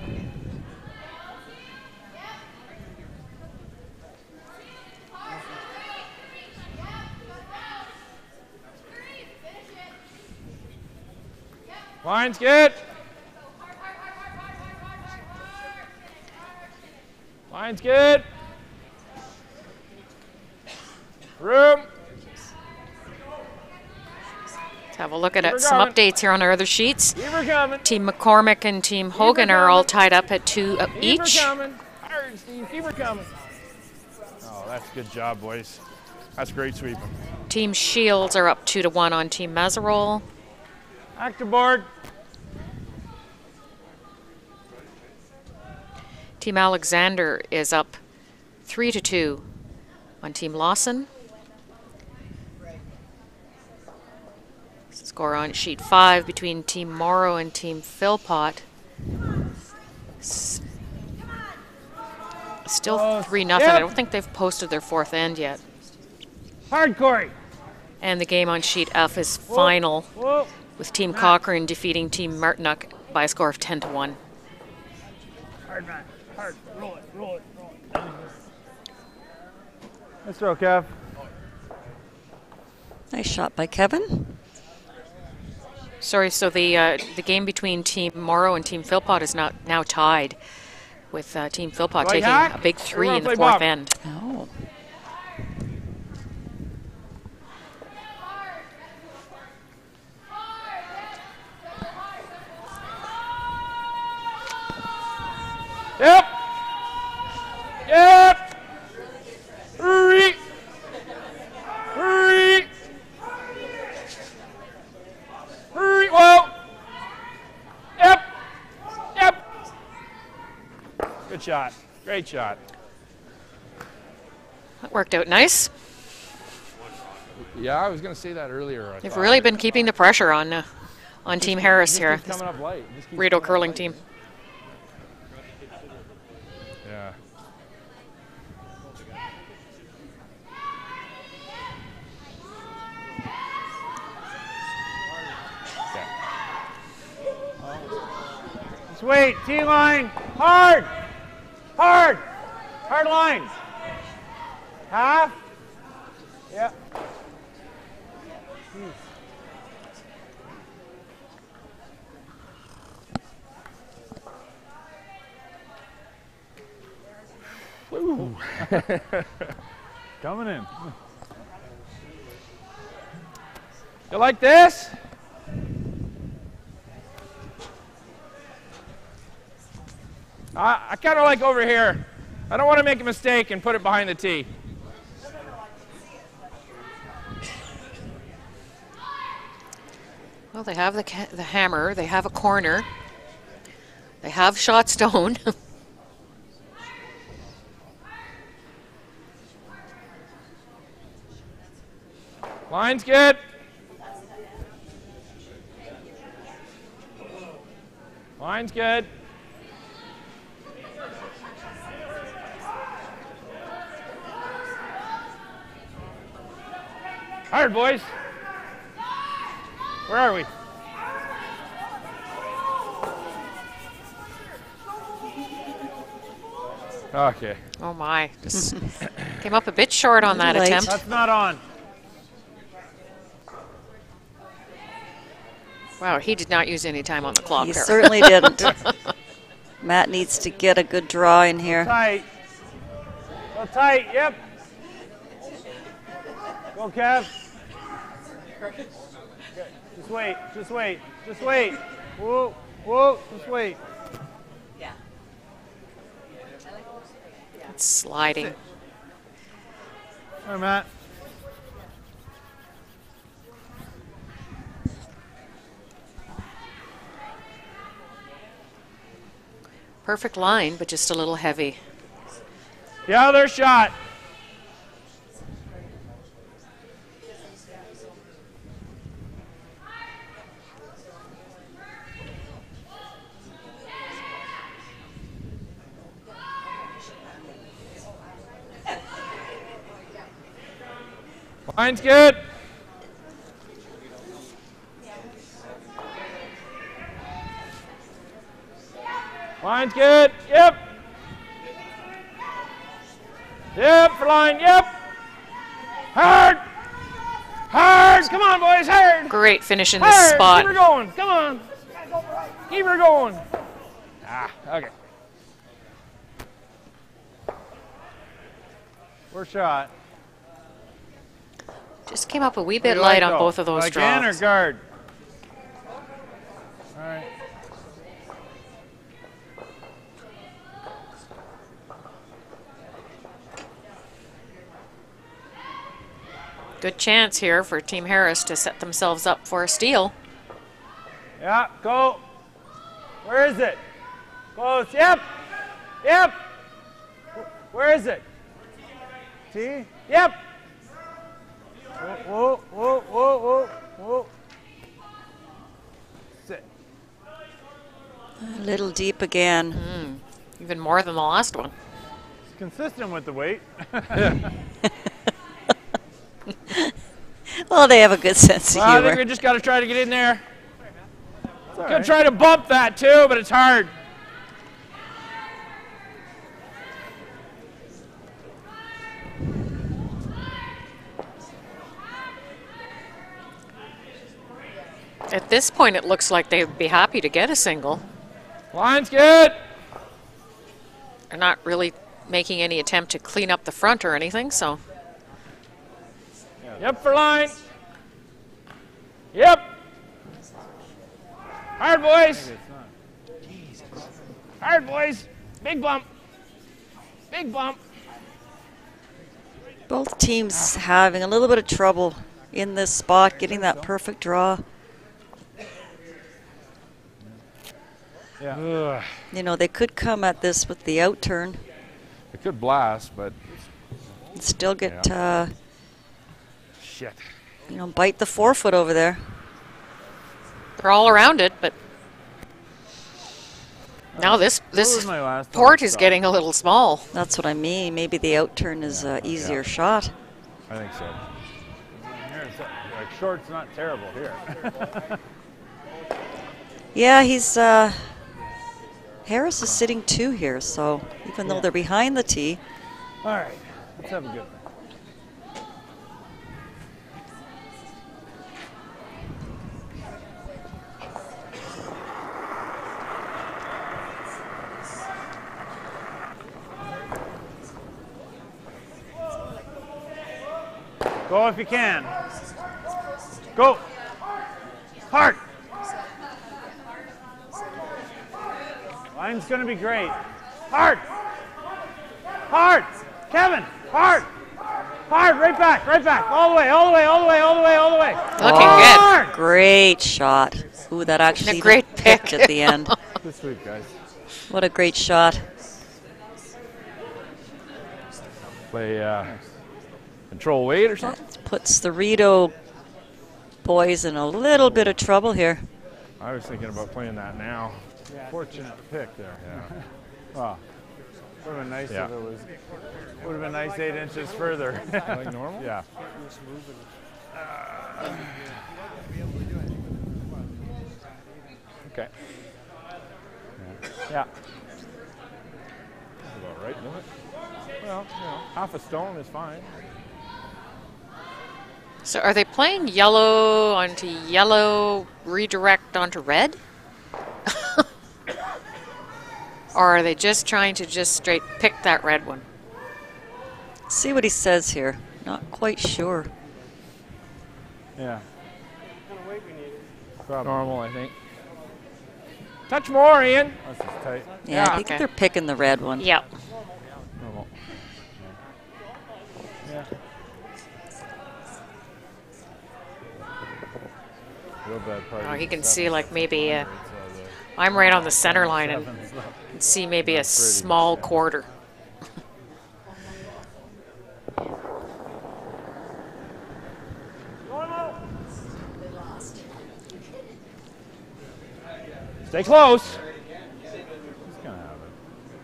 Line's good. Line's good. Room. Let's have a look at Keep her some going. updates here on our other sheets. Keep her coming. Team McCormick and Team Hogan are all tied up at 2 Keep each. her coming. Hard, Steve. Keep her coming. Oh, that's a good job, boys. That's great sweeping. Team Shields are up 2-1 on Team Mazzarol. Actor board. Team Alexander is up 3-2 on Team Lawson. Score on sheet 5 between Team Morrow and Team Philpott. Still 3-0. I Yep. don't think they've posted their 4th end yet. Hard, Corey. And the game on sheet F is final, Whoa. with Team Cochrane defeating Team Martinock by a score of 10-1. Hard, Matt. Hard. Roll it. Roll it. Roll it. Nice throw, Kev. Nice shot by Kevin. Sorry, so the game between Team Morrow and Team Philpott is now tied, with Team Philpott Play taking hack? a big 3 in the Everyone 4th play end. Oh. Yep. Yep. Hurry. Hurry. Hurry. Whoa. Yep. Yep. Good shot. Great shot. That worked out nice. Yeah, I was going to say that earlier. I They've thought. really been keeping the pressure on Team Harris Just here, keeps coming up light. Just keeps Rideau coming up curling light. team. Yeah. Just wait. T-line. Hard. Hard. Hard lines. Half. Yep. Woo. Coming in. You like this? I kind of like over here. I don't want to make a mistake and put it behind the tee. Well, they have the hammer, they have a corner, they have shot stone. Line's good. Line's good. Hard, boys. Where are we? Okay. Oh my, just came up a bit short on that Light. attempt. That's not on. Wow, he did not use any time on the clock He there. certainly didn't. Matt needs to get a good draw in here. Tight. Go tight. Yep. Go, Kev. Okay. Just wait. Just wait. Just wait. Whoa. Whoa. Just wait. It's sliding. All right, Matt. Perfect line, but just a little heavy. Yeah, their shot. Line's good. Line's good. Yep. Yep, for line. Yep. Hard. Hard. Come on, boys. Hard. Great finish in this Hard. spot. Keep her going. Come on. Keep her going. Ah, okay. We're shot. Just came up a wee What bit do you light like, on though? both of those Like in or draws. guard? All right. Good chance here for Team Harris to set themselves up for a steal. Yeah, go. Where is it? Close. Yep. Yep. Where is it? T? Yep. Whoa, whoa, whoa, whoa, whoa. Sit. A little deep again. Even more than the last one. It's consistent with the weight. Well, they have a good sense of Well, I think humor. we just got to try to get in there. Gonna try to bump that too, but it's hard. At this point, it looks like they would be happy to get a single. Line's good. They're not really making any attempt to clean up the front or anything, so. Yep, for line. Yep. Hard, boys. Hard, boys. Big bump. Big bump. Both teams having a little bit of trouble in this spot, getting that perfect draw. Yeah. You know, they could come at this with the out turn It could blast, but and still get, shit. you know, bite the forefoot over there. They're all around it, but now this was my last port one? is getting a little small. That's what I mean. Maybe the out turn is an easier shot. I think so. Here it's, like short's not terrible here. Yeah, he's Harris is sitting 2 here, so even though they're behind the tee, All right, let's have a good one. Go if you can. Go. Hard. Line's going to be great. Hard. Hard. Kevin, hard. Hard, right back. All the way, all the way, all the way, all the way, all the way. Looking good. Hard. great shot. Ooh, that actually great picked pick. at the end. Good sweep, guys. What a great shot. Play control weight or something. That's puts the Rideau boys in a little bit of trouble here. I was thinking about playing that now. Fortunate pick there. Yeah. Well, would have been nice Yeah. if it was. Would have been nice 8 inches further. Like normal? Yeah. Okay. Yeah. That's about right, isn't it? Well, you know, half a stone is fine. So are they playing yellow onto yellow, redirect onto red? Or are they just trying to just straight pick that red one? See what he says here. Not quite sure. Yeah. Normal, I think. Touch more, Ian. That's just tight. Yeah, I think okay. they're picking the red one. Yep. Normal. Yeah. Real bad part. Oh, he is can the see like maybe sevens, I'm right on the center line and sevens left. can see maybe a small quarter. Stay close. He's gonna have it.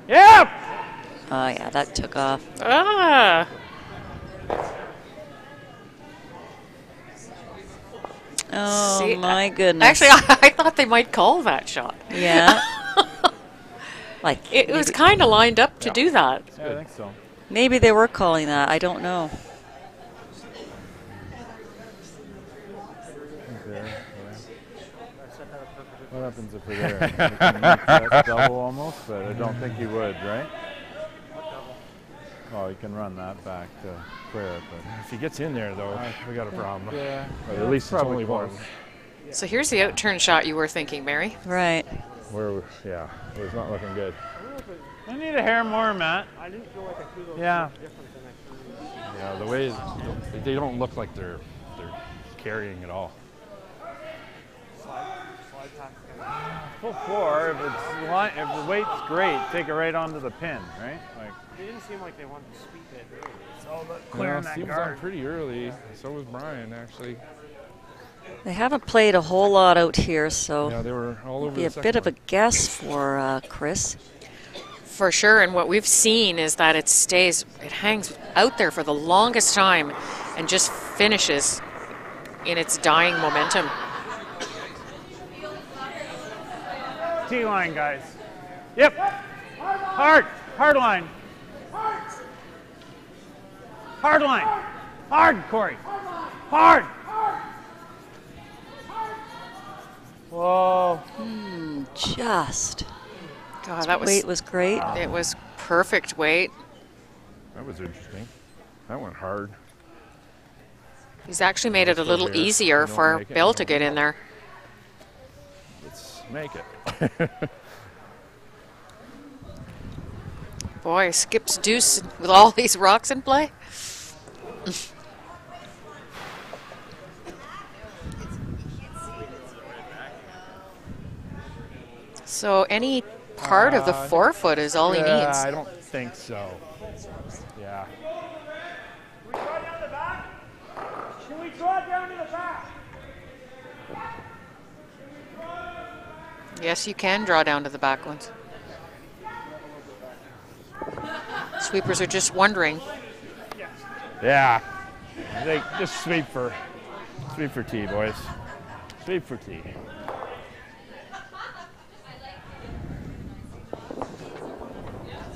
Yep. Oh, yeah, that took off. Ah. Oh, See, my goodness. Actually, I thought they might call that shot. Yeah. Like, It was maybe, kind of lined up to do that. Yeah, I think so. maybe they were calling that. I don't know. What happens if we're there? We can make that double almost, but I don't think he would, right? Oh, he can run that back to clear it, but If he gets in there, though, we got a problem. yeah, But at least it's only one. So here's the out-turn shot you were thinking, Mary. Right. Yeah, it's not looking good. I need a hair more, Matt. I didn't feel like I threw those Yeah. different than I threw. Yeah, the way they don't look like they're carrying at all. Slide pack. Kind Full floor. If the weight's great, take it right onto the pin, right? Like of, they didn't seem like they wanted to sweep it early. it's all about Steve was on pretty early. So was Brian, actually. They haven't played a whole lot out here, so Yeah, they were all over be the a second bit of a one. guess for Chris. For sure, and what we've seen is that it hangs out there for the longest time and just finishes in its dying momentum. T-line, guys. Yep. Hard line. Hard line. Hard, Corey. Hard. Whoa. Just. God, that was Weight was great. it was perfect weight. That was interesting. That went hard. He's actually made it a little Still here. easier You don't for make it, Bill you to don't get in there. Let's make it. Boy, skips deuce with all these rocks in play. So any part of the forefoot is all he Yeah, needs. I don't think so. Yeah. Can we draw it down to the back? Yes, you can draw down to the back ones. Sweepers are just wondering. Yeah. They just sweep for tea, boys. Sweep for tea.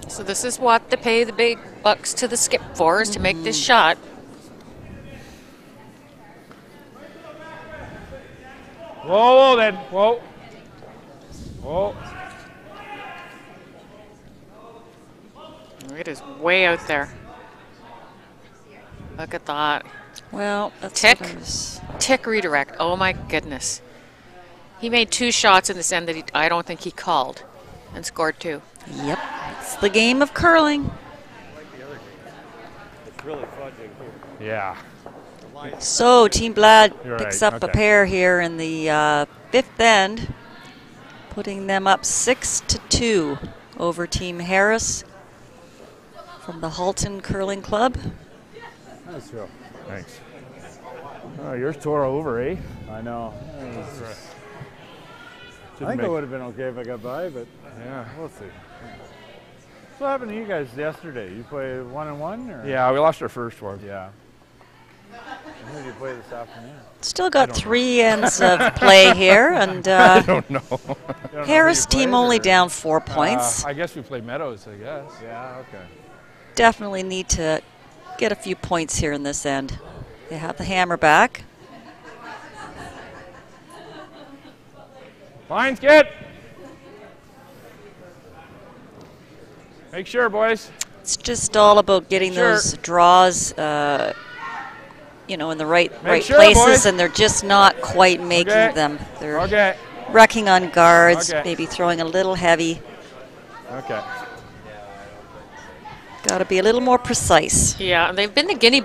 So this is what they pay the big bucks to the skip for, is to make this shot. Whoa, then. Whoa. Whoa. It is way out there. Look at that. Well, that's Tick. what I was- Tick redirect. Oh my goodness. He made 2 shots in this end that I don't think he called and scored 2. Yep. It's the game of curling. It's really fudging here. Yeah. So Team Blad You're picks right, up a okay. pair here in the 5th end, putting them up 6-2 over Team Harris from the Halton Curling Club. Nice throw. Thanks. Oh, yours tore over, eh? I know. I Didn't think it make- would have been okay if I got by, but Yeah. we'll see. So what happened to you guys yesterday? You play 1-1 or? Yeah, we lost our first one. Yeah. And who did you play this afternoon? Still got 3 ends of play here, and I don't know. You don't know who Harris you team played, only or- down 4 points. I guess we play Meadows, I guess. Yeah, okay. Definitely need to get a few points here in this end. They have the hammer back. Lines get. Make sure, boys. It's just all about getting Sure. those draws, in the right sure, places, boys. and they're just not quite making Okay. them. They're Okay. wrecking on guards, Okay. maybe throwing a little heavy. Okay. Got to be a little more precise. Yeah, and they've been the guinea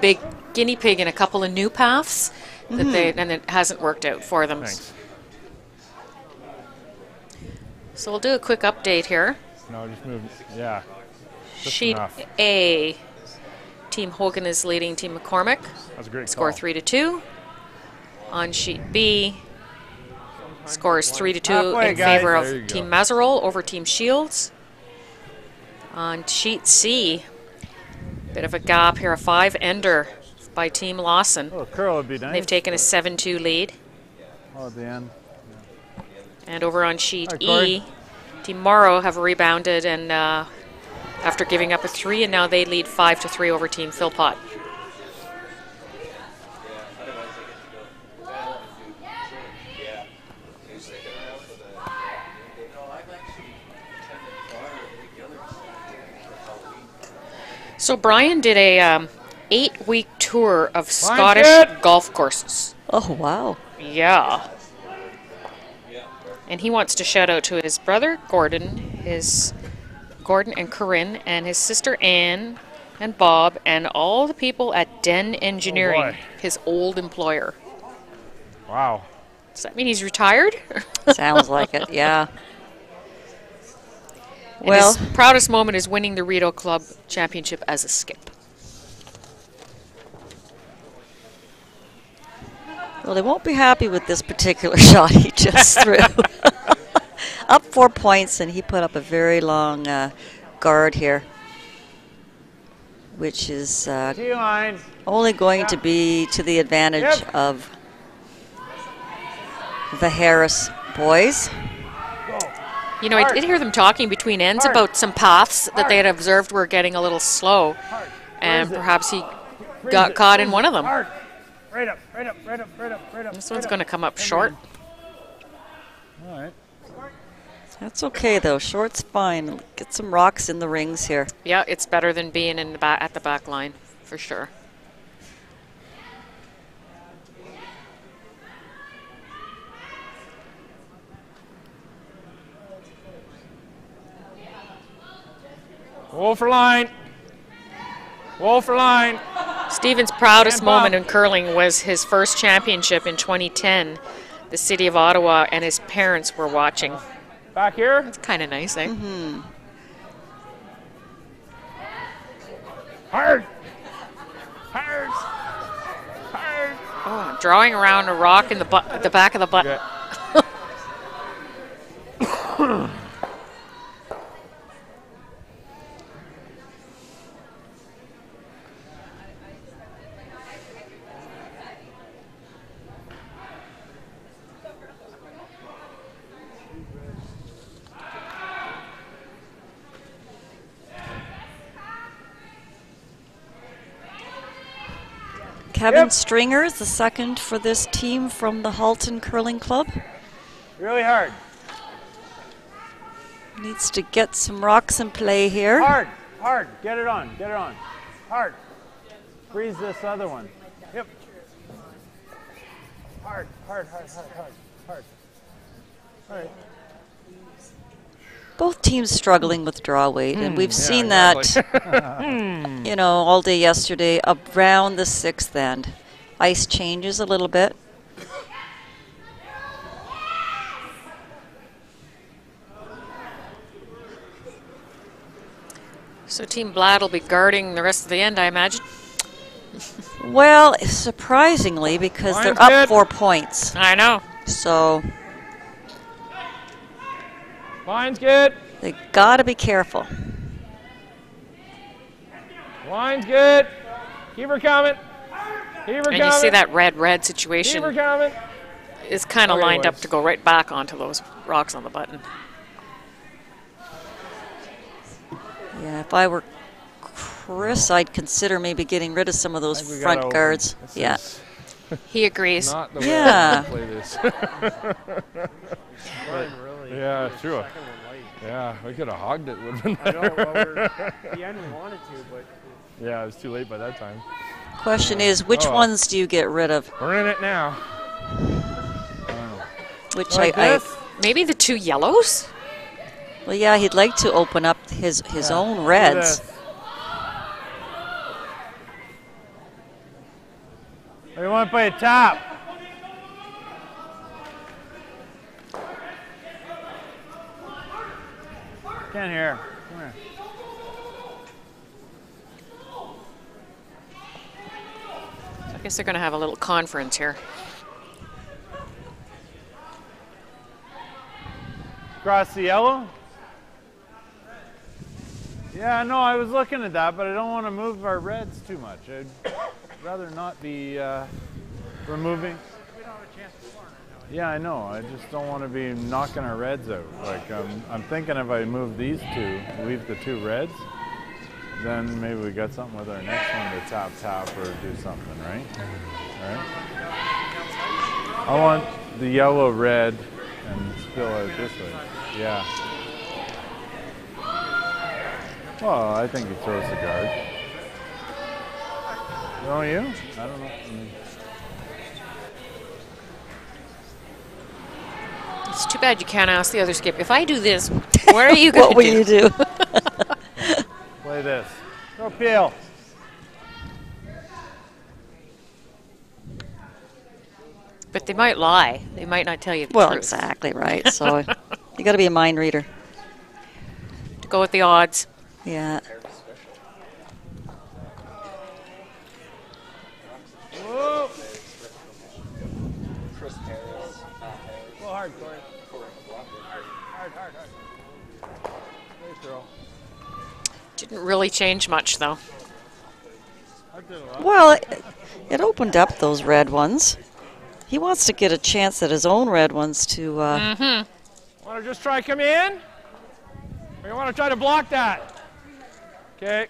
pig in a couple of new paths that and it hasn't worked out for them. Thanks. So we'll do a quick update here. No, just move. Yeah. Just Sheet enough. A, Team Hogan is leading Team McCormick. That's a great Score call. 3-2. On sheet B, score is 3-2 Halfway, in guys. favor There you of go. Team Mazerol over Team Shields. On sheet C, bit of a gap here, a 5-ender by Team Lawson. Oh, curl would be nice. They've taken a 7-2 lead. Oh, at the end. And over on sheet Hi, Corey. E, Team Morrow have rebounded and after giving up a 3, and now they lead 5-3 over Team Philpott. So Brian did a 8-week tour of Scottish good. golf courses. Oh, wow. Yeah. And he wants to shout out to his brother Gordon and Corinne, and his sister Anne and Bob, and all the people at Den Engineering, boy. his old employer. Wow. Does that mean he's retired? Sounds like it, yeah. And Well, his proudest moment is winning the Rideau Club Championship as a skip. well, they won't be happy with this particular shot he just threw. Up 4 points, and he put up a very long guard here, which is T-line. only going to be to the advantage Yep. of the Harris boys. You know, I did hear them talking between ends Hard. about some paths that they had observed were getting a little slow, Where and is it? perhaps he Freeze got it, caught in freeze one it. of them. Hard. Right up, right up, right up, right up, right up. This right one's up. going to come up Come short. All right. That's okay, though. Short's fine. Get some rocks in the rings here. Yeah, it's better than being in the at the back line, for sure. Wall for line. Wall for line. Stephen's proudest Stand up. moment in curling was his first championship in 2010. The city of Ottawa and his parents were watching. Back here. It's kind of nice, eh? Hard. Hard. Hard. Oh, drawing around a rock in the the back of the butt. Okay. Kevin Yep. Stringer is the second for this team from the Halton Curling Club. Really hard. Needs to get some rocks in play here. Hard. Hard. Get it on. Get it on. Hard. Freeze this other one. Yep. Hard. Hard. Hard. Hard. Hard. Hard. All right. Both teams struggling with draw weight, and we've seen exactly. that, all day yesterday around the sixth end. Ice changes a little bit. So Team Blad will be guarding the rest of the end, I imagine. Well, surprisingly, because Lions they're up good. 4 points. I know. So Line's good. they got to be careful. Line's good. Keep her coming. Keep her coming. And you see that red Keep her situation coming. is kind of Okay, lined up boys. to go right back onto those rocks on the button. Yeah, if I were Chris, I'd consider maybe getting rid of some of those I think we gotta front open. guards. This Yeah. is He agrees. not the way Yeah. I play this. Ryan really. Yeah, pushed true. The second one late. Yeah, we could have hogged it. Would have been I know. better. Well, the end we wanted to, but Yeah, it was too late by that time. Question is, which Oh. ones do you get rid of? We're in it now. Which Like I this? Maybe the 2 yellows? well, yeah, he'd like to open up his own reds. This. Or you want to play a top? Can't hear. Come here. I guess they're going to have a little conference here. Across the yellow? Yeah, no, I was looking at that, but I don't want to move our reds too much. I'd rather not be removing. Yeah, I know. I just don't want to be knocking our reds out. Like, I'm thinking if I move these two, leave the 2 reds, then maybe we got something with our next one to tap or do something, right? Right? I want the yellow red and spill out this way. Yeah. Well, I think he throws the guard. Don't you? I don't know. It's too bad you can't ask the other skip. If I do this, what are you going What to will do? you do? Play this. Go peel. But they might lie. They might not tell you the Well, truth. exactly right. So you got to be a mind reader. To go with the odds. Yeah. Whoa. Go hard, Corey. Hard. Great throw. Didn't really change much, though. I did a lot. Well, it opened up those red ones. He wants to get a chance at his own red ones to. Want to just try come in? Or you want to try to block that? Okay.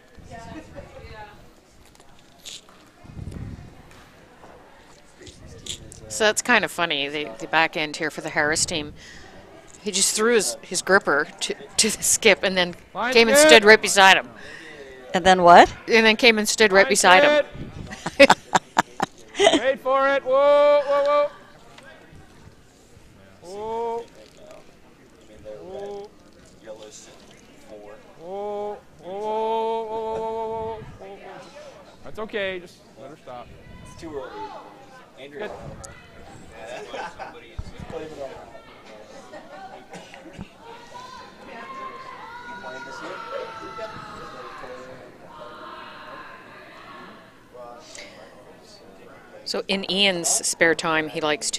So that's kind of funny, the back end here for the Harris team. He just threw his gripper to the skip and then Line's came and good. stood right beside him. And then what? And then came and stood right beside him. Wait for it. Whoa, whoa, whoa. Whoa. Whoa. Whoa, whoa, whoa, whoa, whoa. That's okay. Just let her stop. It's too early. Andrew. Good. So in Ian's spare time, he likes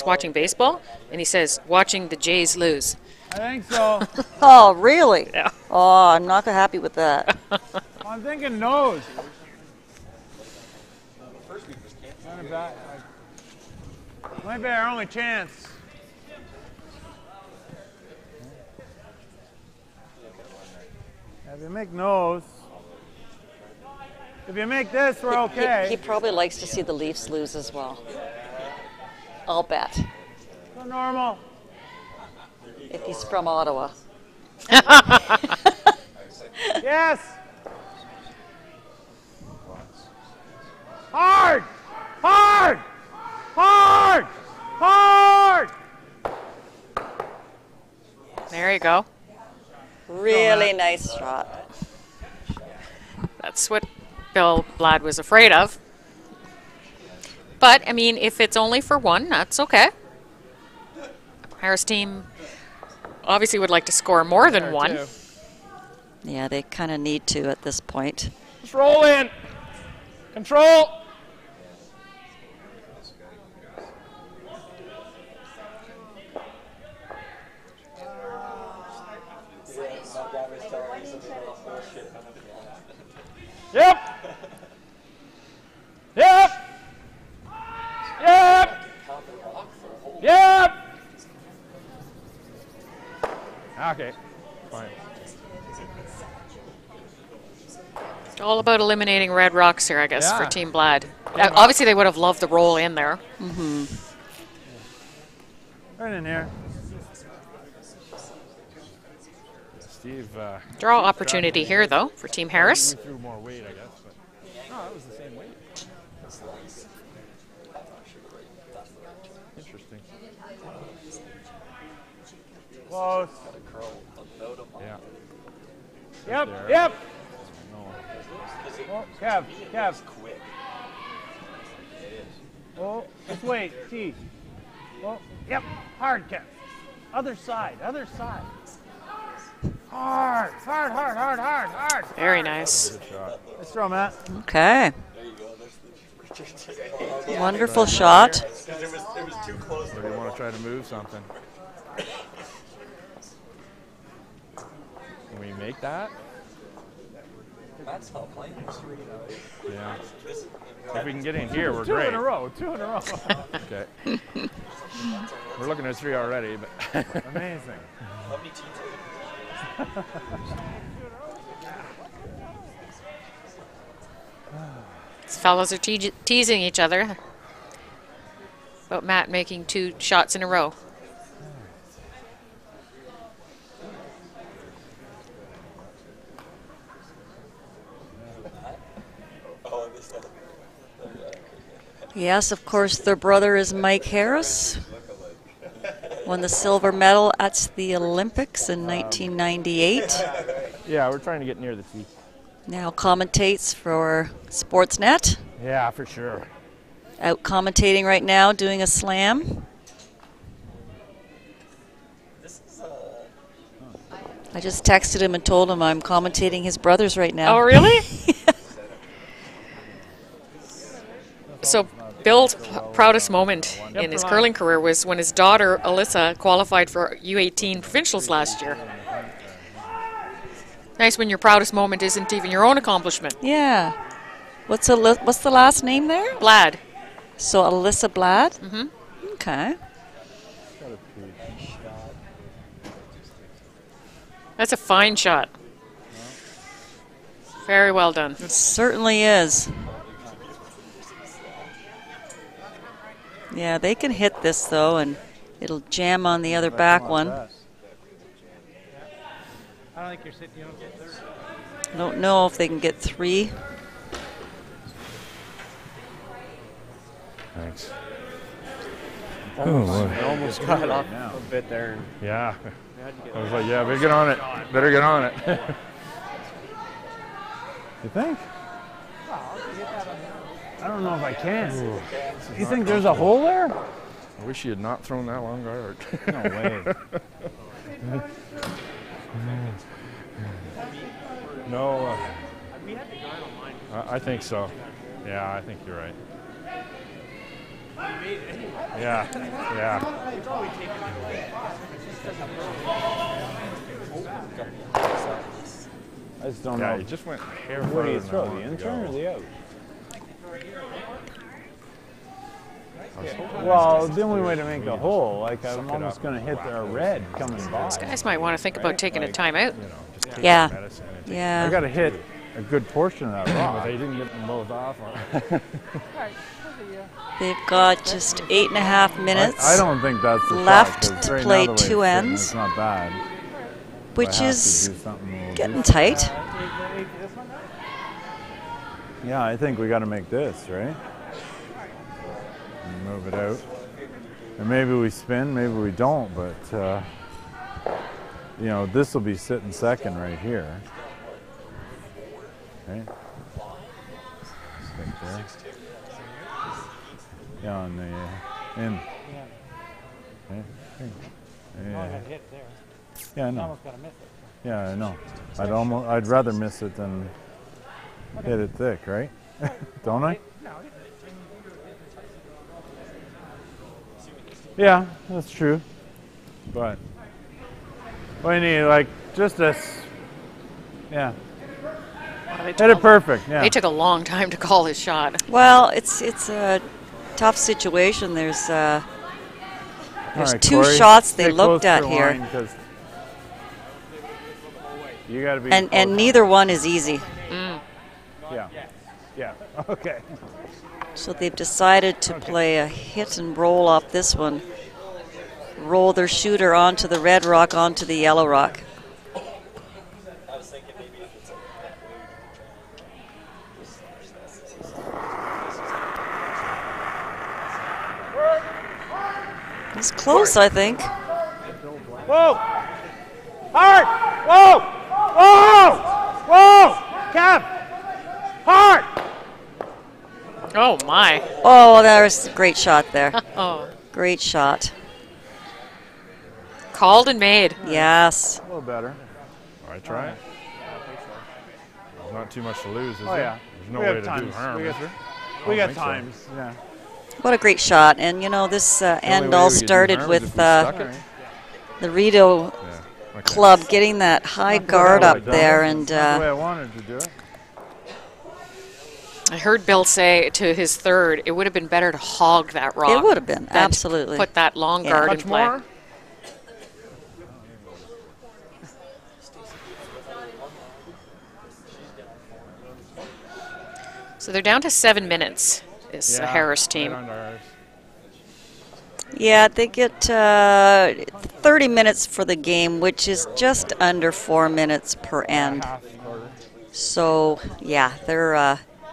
watching baseball, and he says watching the Jays lose. I think so. Oh, really? Yeah. Oh, I'm not happy with that. I'm thinking nose. Kind of bad. Might be our only chance. If you make nose, if you make this, we're okay. He probably likes to see the Leafs lose as well. I'll bet. So normal. If he's from Ottawa. Yes. Hard. Hard. Hard. Hard. There you go. Really nice shot. That's what Bill Blad was afraid of. But, I mean, if it's only for one, that's okay. Harris team obviously would like to score more than one. Yeah, they kind of need to at this point. Just roll in. Control. Yep. Yep. Yep. Yep. Okay. Fine. It's all about eliminating red rocks here, I guess, for Yeah. Team Blad. Obviously, they would have loved the roll in there. Right in here. Steve. Draw opportunity here, though, for Team Harris. He threw more weight, I guess. But no, that was the same weight. Interesting. Close. Yeah. Yep, There. yep. No. Oh, Kev. Oh, just wait. T. Oh, yep. Hard, Kev. Other side. Hard. Very nice. Good shot. Let's throw, Matt. Okay. Wonderful shot. It was too close. Or you want to try to move something? Can we make that? That's not playing. Yeah. If we can get in here, we're Two great. in a row. Okay. We're looking at 3 already, but Amazing. How many teams are These fellows are teasing each other about Matt making 2 shots in a row. Oh, I missed that. Yes, of course, their brother is Mike Harris. Won the silver medal at the Olympics in 1998. yeah, we're trying to get near the tee. Now commentates for Sportsnet. Yeah, for sure. Out commentating right now, doing a slam. I just texted him and told him I'm commentating his brothers right now. Oh, really? So Bill's proudest moment in his curling career was when his daughter, Alyssa, qualified for U18 provincials last year. Nice when your proudest moment isn't even your own accomplishment. Yeah. What's the last name there? Blad. So Alyssa Blad? Mm-hmm. Okay. That's a fine shot. Very well done. It certainly is. Yeah, they can hit this though, and it'll jam on the other back one. I don't think you're sitting. You don't get third. I don't know if they can get 3. Thanks. Almost got off a bit there. Yeah. I was like, yeah, better get on it. Better get on it. You think? I don't know if I can. You think there's a hole there? I wish you had not thrown that long guard. No way. No. I think so. Yeah, I think you're right. Yeah, yeah. I just don't Yeah, know. you just went hair Where do you further throw? than I The wanted to intern or go. the out? I was hoping Well, the only way to make the hole, like Suck I'm it almost up going to and hit whack their those red coming by. These guys might want to think about taking a timeout. You know, just take Yeah. that medicine and take- I Yeah. got to hit a good portion of that But rock. they didn't get them both off. They've got just 8.5 minutes, I don't think that's the left shot, 'cause to right play now the way 2 it's sitting, ends. It's not bad. which I have to is do something a little getting different. tight. Yeah, I think we got to make this, right? And move it out. And maybe we spin, maybe we don't, but you know, this will be sitting second right here. Right? Stick there. Yeah, on the in. Okay. Yeah. Hit there. Yeah, I know. Almost got to miss it. Yeah, I know. I'd rather miss it than hit it thick, right? Don't I? Yeah, that's true. But what do you need? Like just this. Yeah. Hit it perfect. Yeah. They took a long time to call his shot. Well, it's a tough situation. There's All right, two Corey, shots they stay looked close to at the here, line 'cause you got to be. and close. neither one is easy. Yeah. Yeah. Okay. So they've decided to play a hit and roll off this one. Roll their shooter onto the red rock, onto the yellow rock. I was thinking maybe if it's It's close, I think. Whoa! Hard! Whoa! Whoa! Whoa! Kev! Hard! Oh, my. Oh, there's a great shot there. Oh. Great shot. Called and made. Yes. A little better. All right, try it. There's not too much to lose, is Oh there? yeah. There's no We way have to do times. harm, We is got- there? We I got think so. times. Yeah. What a great shot. And, you know, this The only end way all we could do started harm is with if we stuck it. the Rideau Yeah. Okay. club getting that high Not the way guard I up would've done there. it. And Not the way I wanted to do it. I heard Bill say to his third, it would have been better to hog that rock. it would have been, than to absolutely. Put that long Yeah. guard in Much play. more? So they're down to 7 minutes, this Harris team. Right under ours. Yeah, they get 30 minutes for the game, which is just under 4 minutes per end. Half quarter. So, yeah,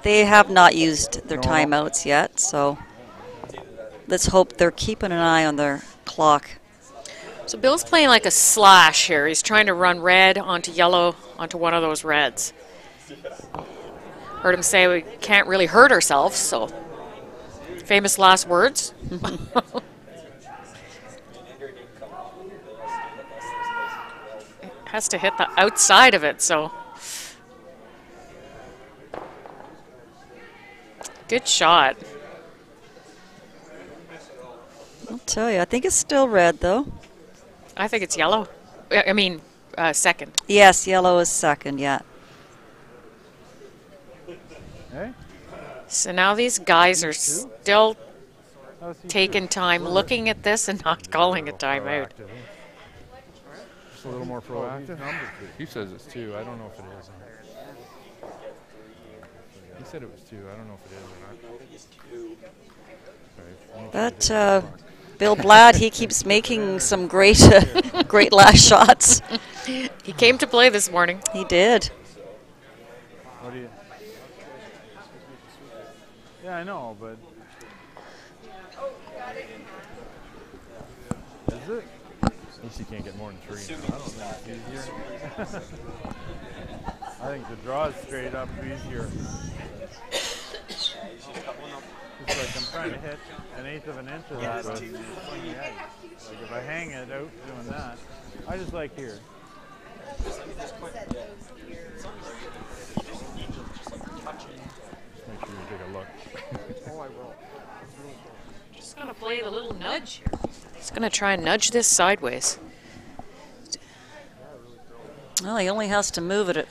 they have not used their timeouts yet. So let's hope they're keeping an eye on their clock. So Bill's playing like a slash here. He's trying to run red onto yellow onto one of those reds. Heard him say we can't really hurt ourselves, so famous last words. Has to hit the outside of it, so. Good shot. I'll tell you, I think it's still red, though. I think it's yellow. I mean, second. Yes, yellow is second, yeah. Hey? So now these guys are still How's he taking time looking at this and not calling a timeout. Proactive, huh? Just a little more proactive. He says it's 2. I don't know if it is. He said it was 2. I don't know if it is or not. That Bill Blatt, he keeps making some great, great last shots. He came to play this morning. He did. What do you? Yeah, I know, but is it? At least you can't get more than 3. I don't think it's easier. I think the draw is straight up easier. It's like I'm trying to hit an eighth of an inch of that with swing the edge. Like if I hang it out doing that, I just like here. Just make sure you take a look. Just gonna play the little nudge here. He's gonna try and nudge this sideways. Well, he only has to move it an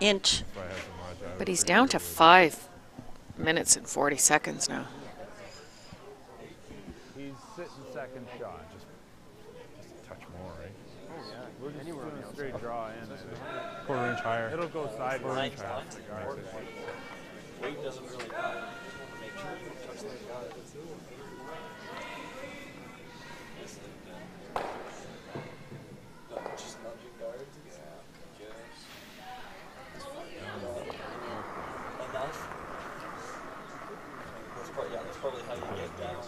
inch. If I had to watch, I would But he's say down it to was- 5 minutes and 40 seconds now. He's sitting second shot. Just a touch more, right? We're just doing a straight draw in. I think. Quarter inch higher. It'll go sideways. weight doesn't really matter. Make sure you don't touch the guard. Just nudging guards. Yeah. Enough. That's probably how you get down.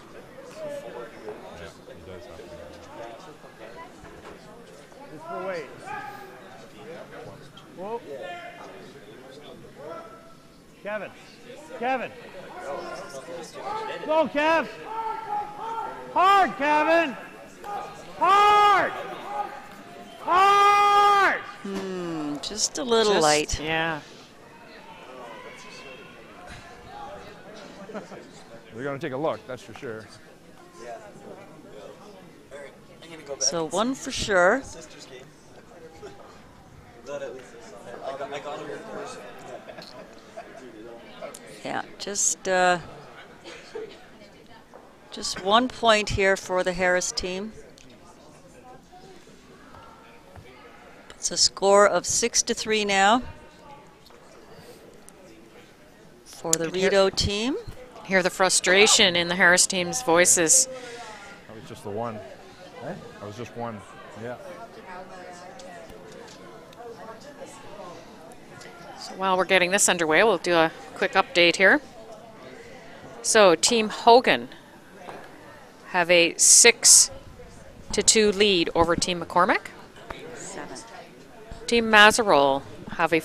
Forward. He does have to. Just for weight. Whoa. Kevin. Kevin. Go, Kev. Hard, Kevin. Hard. Hard. Just a little light. Yeah. They're going to take a look, that's for sure. So one for sure. Yeah, just 1 point here for the Harris team. It's a score of 6-3 now for the Rideau team. Hear the frustration in the Harris team's voices. That was just the one. That was just one. Yeah. So while we're getting this underway, we'll do a quick update here. So Team Hogan have a 6-2 lead over Team McCormick. 7. Team Mazarol have a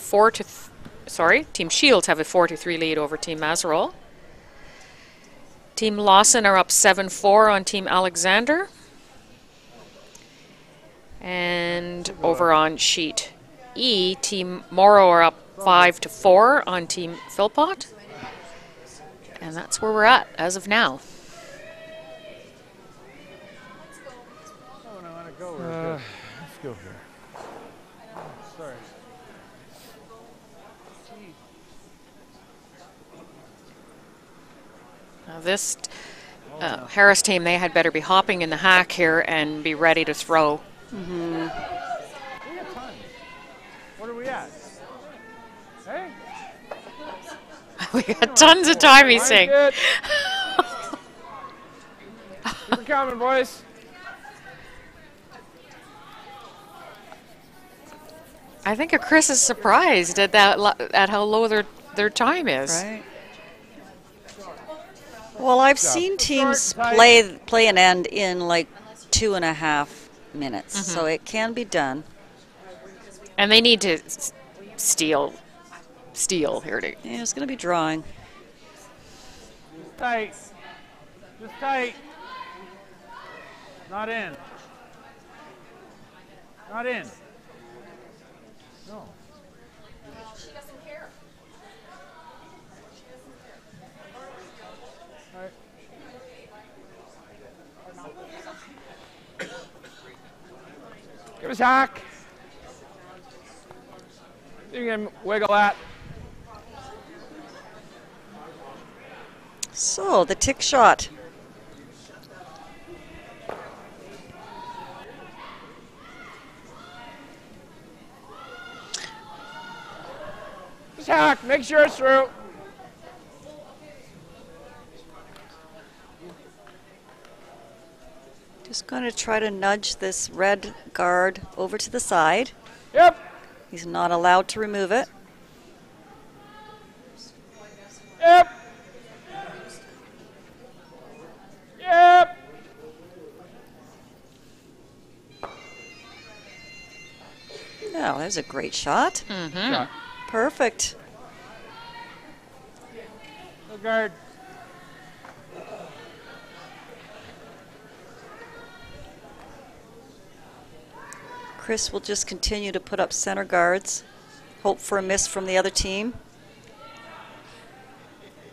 Team Shields have a 4-3 lead over Team Mazarol. Team Lawson are up 7-4 on Team Alexander. And over on sheet E, Team Morrow are up 5-4 on Team Philpott. And that's where we're at as of now. Let's go here. Sorry. Now this Harris team, they had better be hopping in the hack here and be ready to throw. We got time. What are we at? Hey? We got tons of time, he's saying. Good. Keep it coming, boys. I think Chris is surprised at that, at how low their time is. Right. Well, I've seen teams play an end in like 2.5 minutes, so it can be done. And they need to steal here. Yeah, it's going to be drawing. Tight. Just tight. Not in. Not in. No. She doesn't care. All right. Give us a hack. You can wiggle that. So the tick shot. Just hack. Make sure it's through. Just going to try to nudge this red guard over to the side. Yep. He's not allowed to remove it. Yep. Yep. Oh, there's a great shot. Shot. Perfect. No guard. Chris will just continue to put up center guards. Hope for a miss from the other team.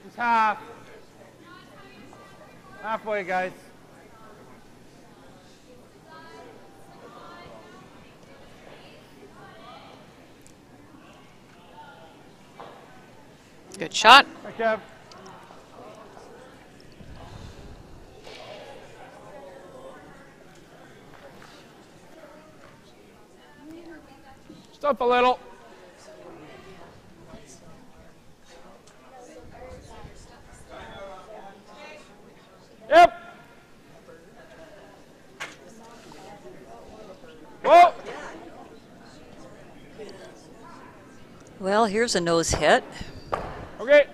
Just half. Halfway, guys. Good shot. Hi, Kev. Stop a little. Yep. Whoa. Well, here's a nose hit. Okay.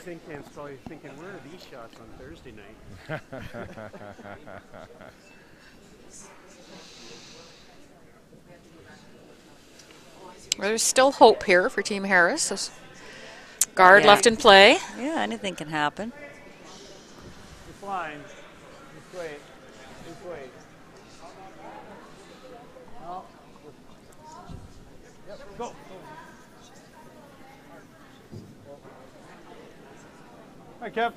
Sinkman's probably thinking, where are these shots on Thursday night? Well, there's still hope here for Team Harris. There's guard left in play. Yeah, anything can happen. Just line. Just wait. Just wait. No. Go. Hi, Kev.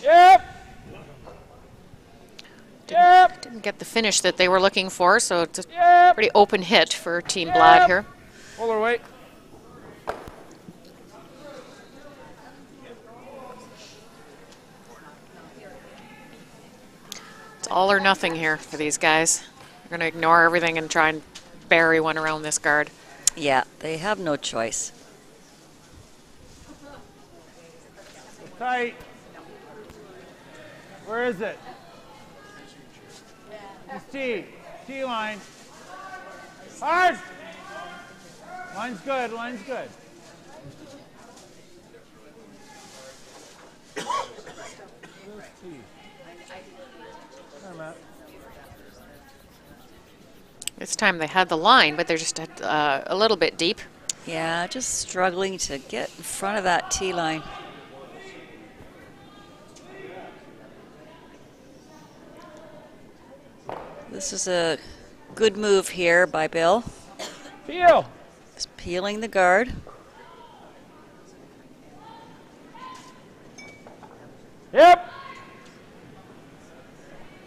Yep. Yep. Didn't get the finish that they were looking for, so it's a Yep. pretty open hit for Team Blad here. Hold her weight. It's all or nothing here for these guys. They're going to ignore everything and try and bury one around this guard. Yeah, they have no choice. Tight. Where is it? It's T. T line. Hard. Line's good. Line's good. Where's T? There, Matt. This time they had the line, but they're just a little bit deep. Yeah, just struggling to get in front of that tee line. This is a good move here by Bill. Peel. He's peeling the guard. Yep.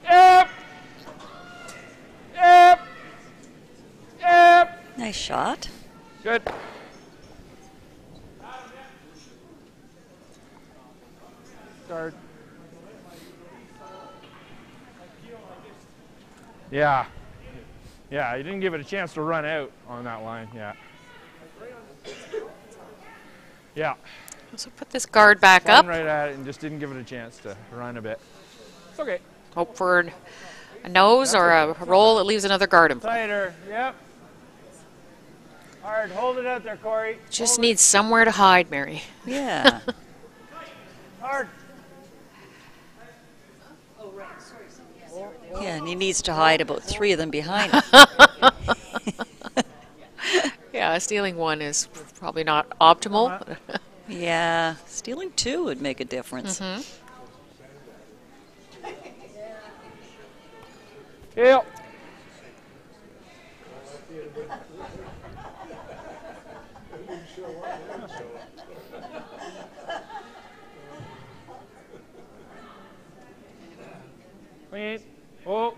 Yep. Yep. Yep. Nice shot. Good. Start. Yeah. Yeah, you didn't give it a chance to run out on that line. Yeah. Yeah. So put this guard back Run up. right at it and just didn't give it a chance to run a bit. It's okay. Hope for a nose or a roll that leaves another guard in play. Tighter. Yep. Hard. Hold it out there, Corey. Just needs somewhere to hide, Mary. Yeah. Hard. Yeah, and he needs to hide about 3 of them behind him. Yeah, stealing one is probably not optimal. Yeah, stealing 2 would make a difference. Peel. Clean. Oh.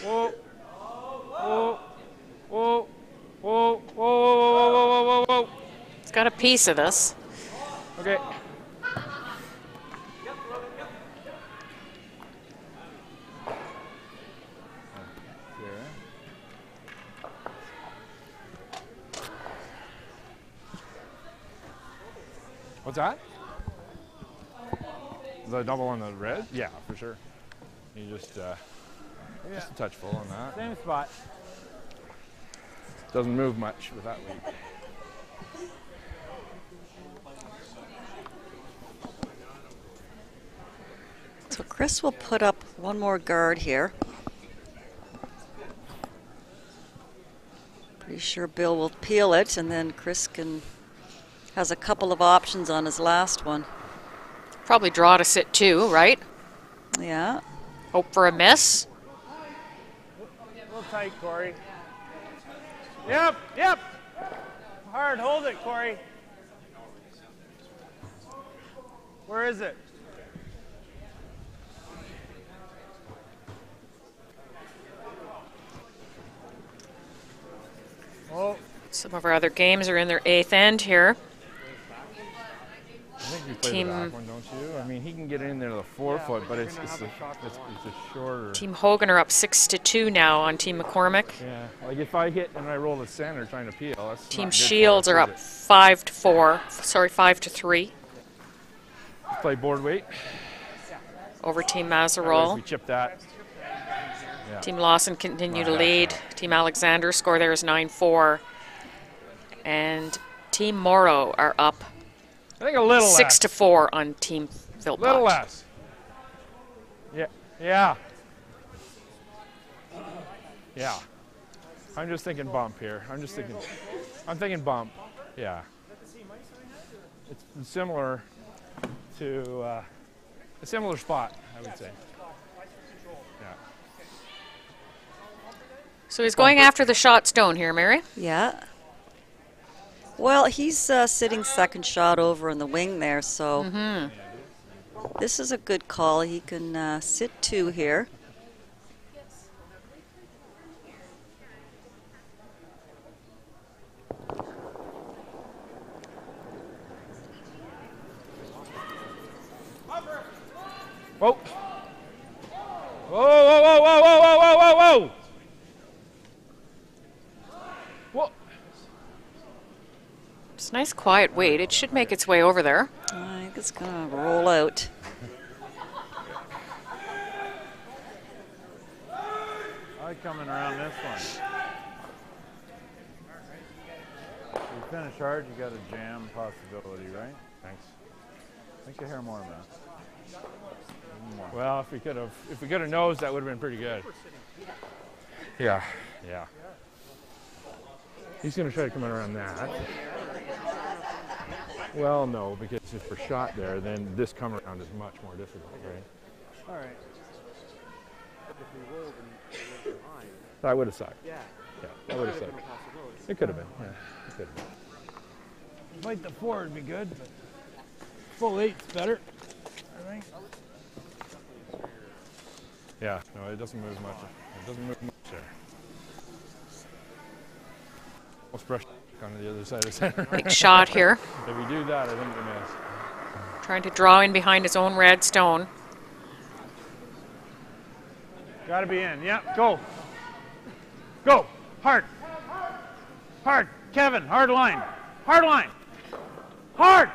Oh. Oh. Oh. Oh. Oh. Oh. Oh. It's got a piece of this. Okay. What's that? The double on the red? Yeah, for sure. You just a touch full on that. Same spot. Doesn't move much with that lead. So Chris will put up one more guard here. Pretty sure Bill will peel it, and then Chris has a couple of options on his last one. Probably draw to sit 2, right? Yeah. Hope for a miss. A little tight, Corey. Yep. Yep. Hard. Hold it, Corey. Where is it? Oh. Some of our other games are in their 8th end here. I think you play Team- the back one, don't you? I mean, he can get in there to the 4-foot, but it's a shorter. Team Hogan are up 6-2 now on Team McCormick. Yeah, like if I hit and I roll the center trying to peel, that's Team not good for Shields us, are is up it? 5-4. Sorry, 5-3 Let's play board weight. over Team Otherwise Mazarol. we chip that. Yeah. Team Lawson continue to Not lead. bad. Team Alexander score there is 9-4. And Team Morrow are up I think a little less. 6-4 on Team Philpott. Little less. Yeah. Yeah. Yeah. I'm just thinking bump here. I'm thinking bump. Yeah. It's similar to a similar spot, I would say. Yeah. So he's going after the shot stone here, Mary. Yeah. Well, he's sitting second shot over in the wing there, so this is a good call. He can sit 2 here. Whoa. Whoa, whoa, whoa, whoa, whoa, whoa, whoa, whoa, whoa. Whoa. It's a nice quiet weight. It should make its way over there. I think it's going to roll out. I like coming around this one. If you finish hard, you got a jam possibility, right? Thanks. Think your hair more, man. Well, if we could have nosed, that would have been pretty good. Yeah, yeah. He's going to try to come in around that. Well, no, because if we're shot there, then this come around is much more difficult, right? All right. If we rolled and we were behind, That would have sucked. yeah, Yeah, that would have could have sucked. been a possibility. It could have been, yeah. It could have been. Might the 4 would be good, but full 8's better, I think. Yeah, no, it doesn't move much. It doesn't move much there. Almost brush on the other side of center. Big shot here. If we do that, I think we miss. Trying to draw in behind his own red stone. Got to be in. Yep, go. Go. Hard. Hard. Kevin, hard line. Hard line. Hard.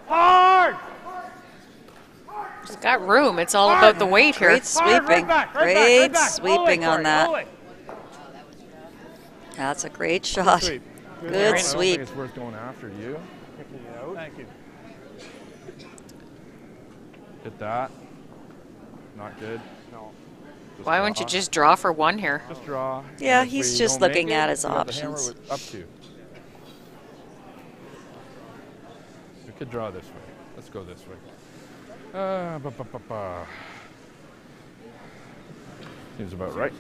Hard. He's got room. It's all about the weight here. Great sweeping. Great sweeping on that. That's a great shot. Sweep. Good I don't sweep. think it's worth going after. Do you? Thank you. Hit that. Not good. No. Why wouldn't you just draw for 1 here? Just draw. Yeah, And if he's we just don't make looking it, at his we got the hammer options. with up to. We could draw this way. Let's go this way. Seems about right.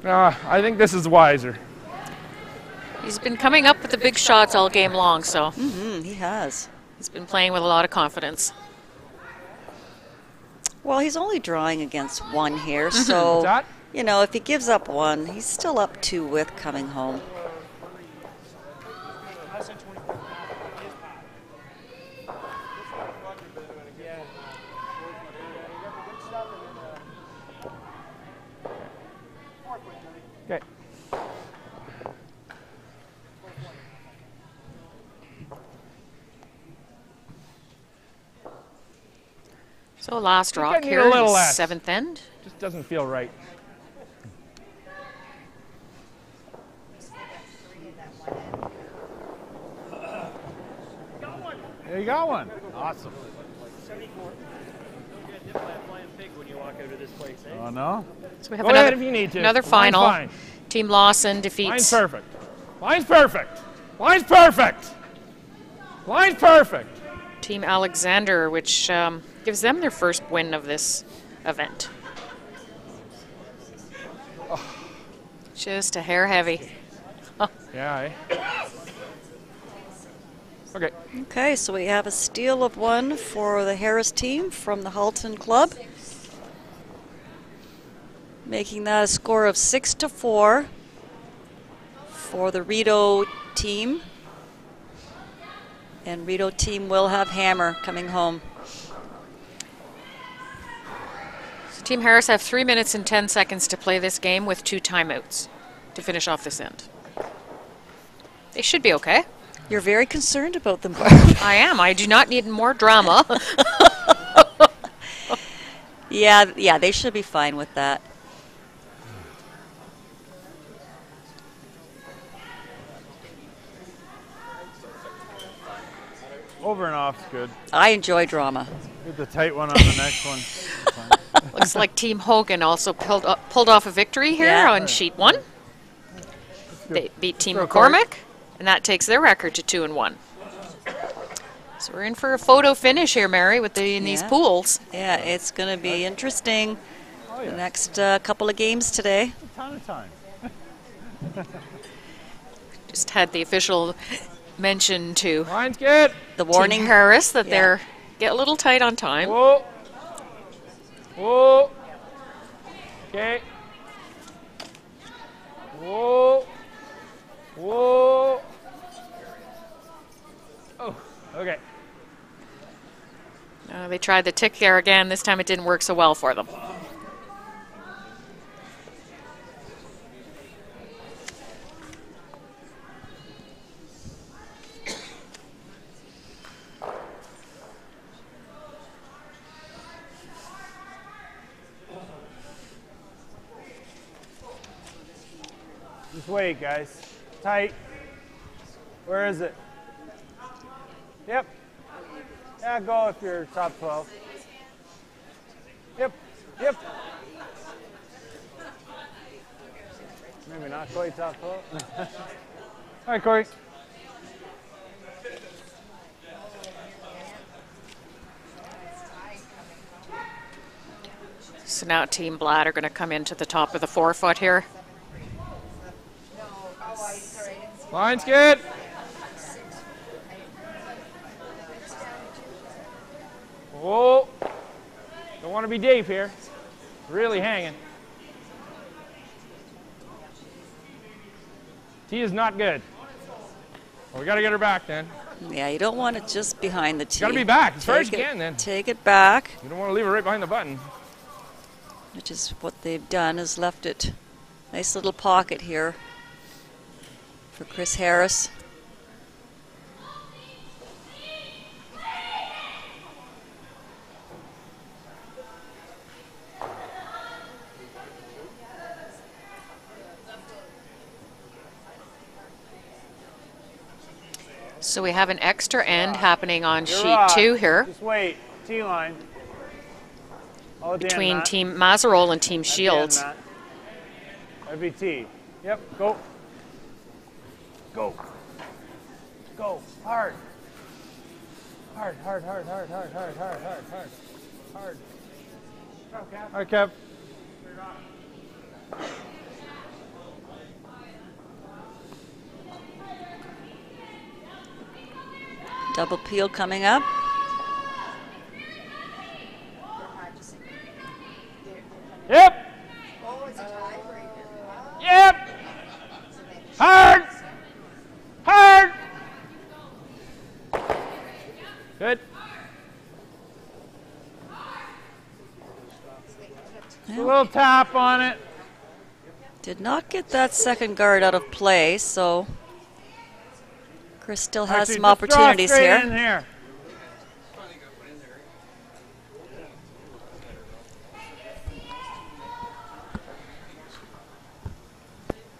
I think this is wiser. He's been coming up with the big shots all game long, so He has. he's been playing with a lot of confidence. Well, he's only drawing against 1 here, so, That? you know, if he gives up 1, he's still up 2 with coming home. Okay. So last I rock need here, a little the less. 7th end. Just doesn't feel right. Yeah, you got one. Awesome. 74. You're gonna dip by a flying pig when you walk out of this place, eh? Oh, no? So we have Go ahead if you need to. another Line's final. fine. Team Lawson Line's defeats perfect. Line's perfect. Line's perfect. Line's perfect. Team Alexander, which gives them their first win of this event. Just a hair heavy. Yeah, eh? Okay. Okay, so we have a steal of 1 for the Harris team from the Halton Club, making that a score of 6-4 for the Rideau team. And Rideau team will have hammer coming home. So Team Harris have 3 minutes and 10 seconds to play this game with 2 timeouts to finish off this end. They should be okay. You're very concerned about them, Barb. I am. I do not need more drama. Yeah, they should be fine with that. over and off's good. I enjoy drama. Get the tight one on the next one. Looks like Team Hogan also pulled off a victory here Yeah. on sheet 1. They beat Team go, Corey. McCormick, and that takes their record to 2-1. So we're in for a photo finish here, Mary, with these Yeah. pools. Yeah, it's going to be interesting Oh, yeah. the next couple of games today. A ton of time. Just had the official mention to Line's good. The Team warning. Harris that Yeah. they're get a little tight on time. Whoa. Whoa. Okay. Whoa. Whoa. Oh, okay. They tried the tick there again. This time it didn't work so well for them. Just wait, guys. Tight. Where is it? Yep. Yeah, go if you're top 12. Yep. Yep. Maybe not quite top 12. All right, Corey. So now Team Blatt are going to come into the top of the 4-foot here. Line's good. Whoa. Don't want to be deep here. Really hanging. Tee is not good. Well, we got to get her back then. Yeah, you don't want it just behind the tee. Got to be back as far as you Take it- can then. Take it back, You don't want to leave her right behind the button. which is what they've done, is left it. Nice little pocket here for Chris Harris. So we have an extra end happening on You're sheet rock. 2 here Just wait. T line. All at the end, between Matt. Team Mazarol and Team At the end, Shields. Matt. That'd be T. Yep. Go. Go. Go. Hard. Hard, hard, hard, hard, hard, hard, hard, hard, hard. Hard. All right, Kev. Double peel coming up. Yep. Oh, it's a tiebreaker. Yep. Hard. Hard. Good. A little tap on it. Did not get that second guard out of play, so Chris still has Actually, some just draw opportunities straight here. in here.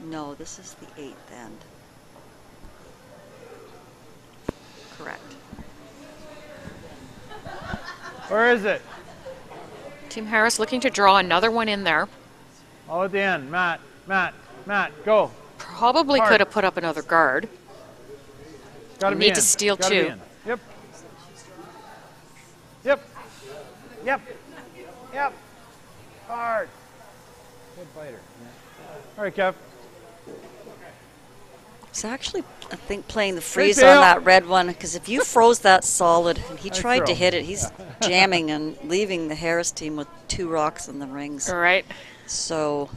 No, this is the 8th end. Correct. Where is it? Team Harris looking to draw another one in there. All at the end. Matt, Matt, Matt, go. Probably Hard. could have put up another guard. Gotta be Need in. to steal Gotta be two. in. Yep. Yep. Yep. Yep. Hard. Good fighter. All right, Kev. It's actually, I think, playing the freeze Dale. on that red one, because if you froze that solid, and he Nice tried to throw. hit it, he's jamming and leaving the Harris team with 2 rocks in the rings. All right. So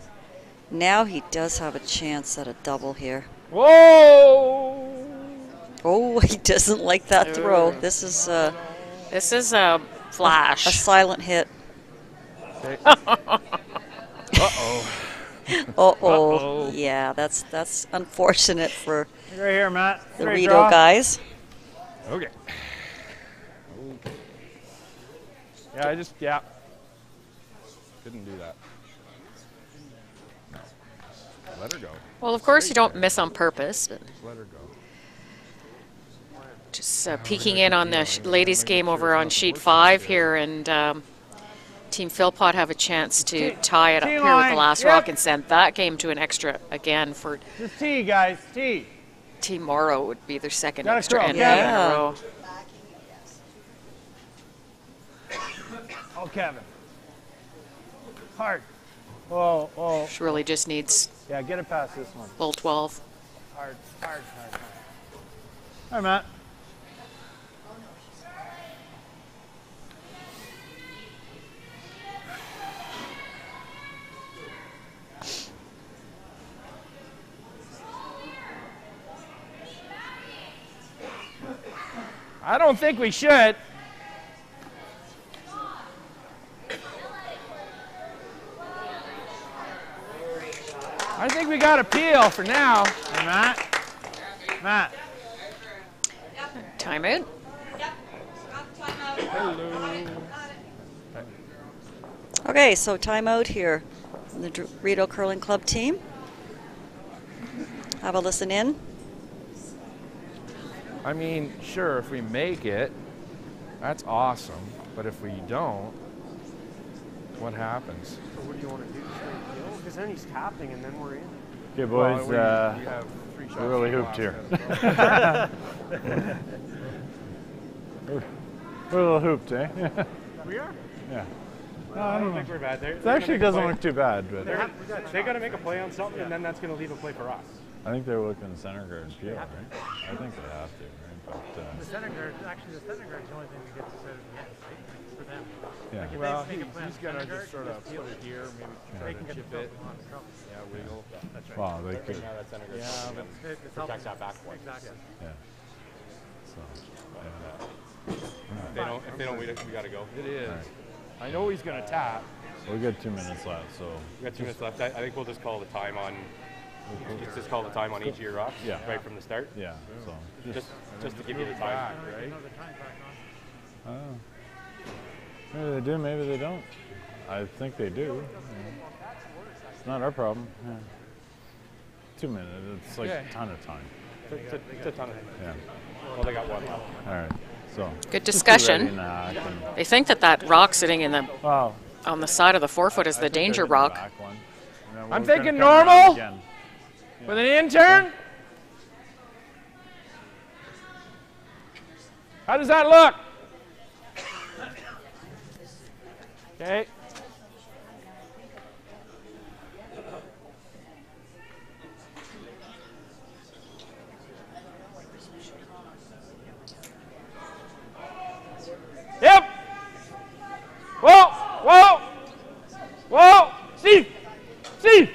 now he does have a chance at a double here. Whoa. Oh, he doesn't like that throw. This is a This is a flash. silent hit. Uh-oh. Uh-oh. Uh-oh. Yeah, that's unfortunate for Right here, Matt. the Straight Rideau draw. guys. Okay. Yeah, yeah. Didn't do that. No. Let her go. Well, of course you don't miss on purpose. But Just let her go. Just peeking in on the ladies' game over on sheet 5 here, and Team Philpott have a chance to tie it up here with the last rock and send that game to an extra again for. Just tee, guys, tee. Team Morrow would be their second Gotta extra curl, end yeah. game in a row. Oh, Kevin. Hard. Whoa, whoa. Surely just needs Yeah, get it past this one. full 12. Hard, hard, hard, hard. Hi, Matt. I don't think we should. I think we got a peel for now. Hey, Matt. Matt. Timeout. Okay, so timeout here from the Rideau Curling Club team. Have a listen in. I mean, sure, if we make it, that's awesome. But if we don't, what happens? So what do you want to do? Straight kill? Because then he's tapping and then we're in. Okay, boys. We have 3 shots. we really from hooped last here. end, so. We're a little hooped, eh? We are? Yeah. I don't think we're bad. It actually doesn't look too bad, but They got to make a play on something, and then that's going to leave a play for us. I think they're looking center guard and peel, right? I think they have to, right? But, The center guard, actually, the center guard is the only thing that gets us out of the end, right? For them. yeah. Like if Well, they make a play on he's going to center just guard, sort of just put peel it here, maybe try they to can get chip themselves it. in a lot of trouble. Yeah, wiggle. That's right. Wow, they could. Now that center guard Yeah, but It's protects helpful. that back one. Exactly. Yeah. So, If they don't, we got to go. it is. Right. I know he's going to tap. we got 2 minutes left, so We got 2 minutes left. I think we'll just call the time on. Let's just call the time on each of your rocks. Yeah. Right from the start. yeah. So Just to give you the Move it time. back, right? Another time back on. maybe they do, maybe they don't. I think they do. It's not our problem. Yeah. 2 minutes. It's like Yeah. a ton of time. It's a ton of. Yeah. Well, they got one. All right. So Good just be ready discussion. in the hack and- They think that rock sitting in the Wow. on the side of the forefoot is I the think they're danger hitting the rock. back one. And then I'm we're gonna thinking come around normal. again. With an intern? How does that look? Okay. Yep. Whoa, whoa, whoa. Steve, Steve.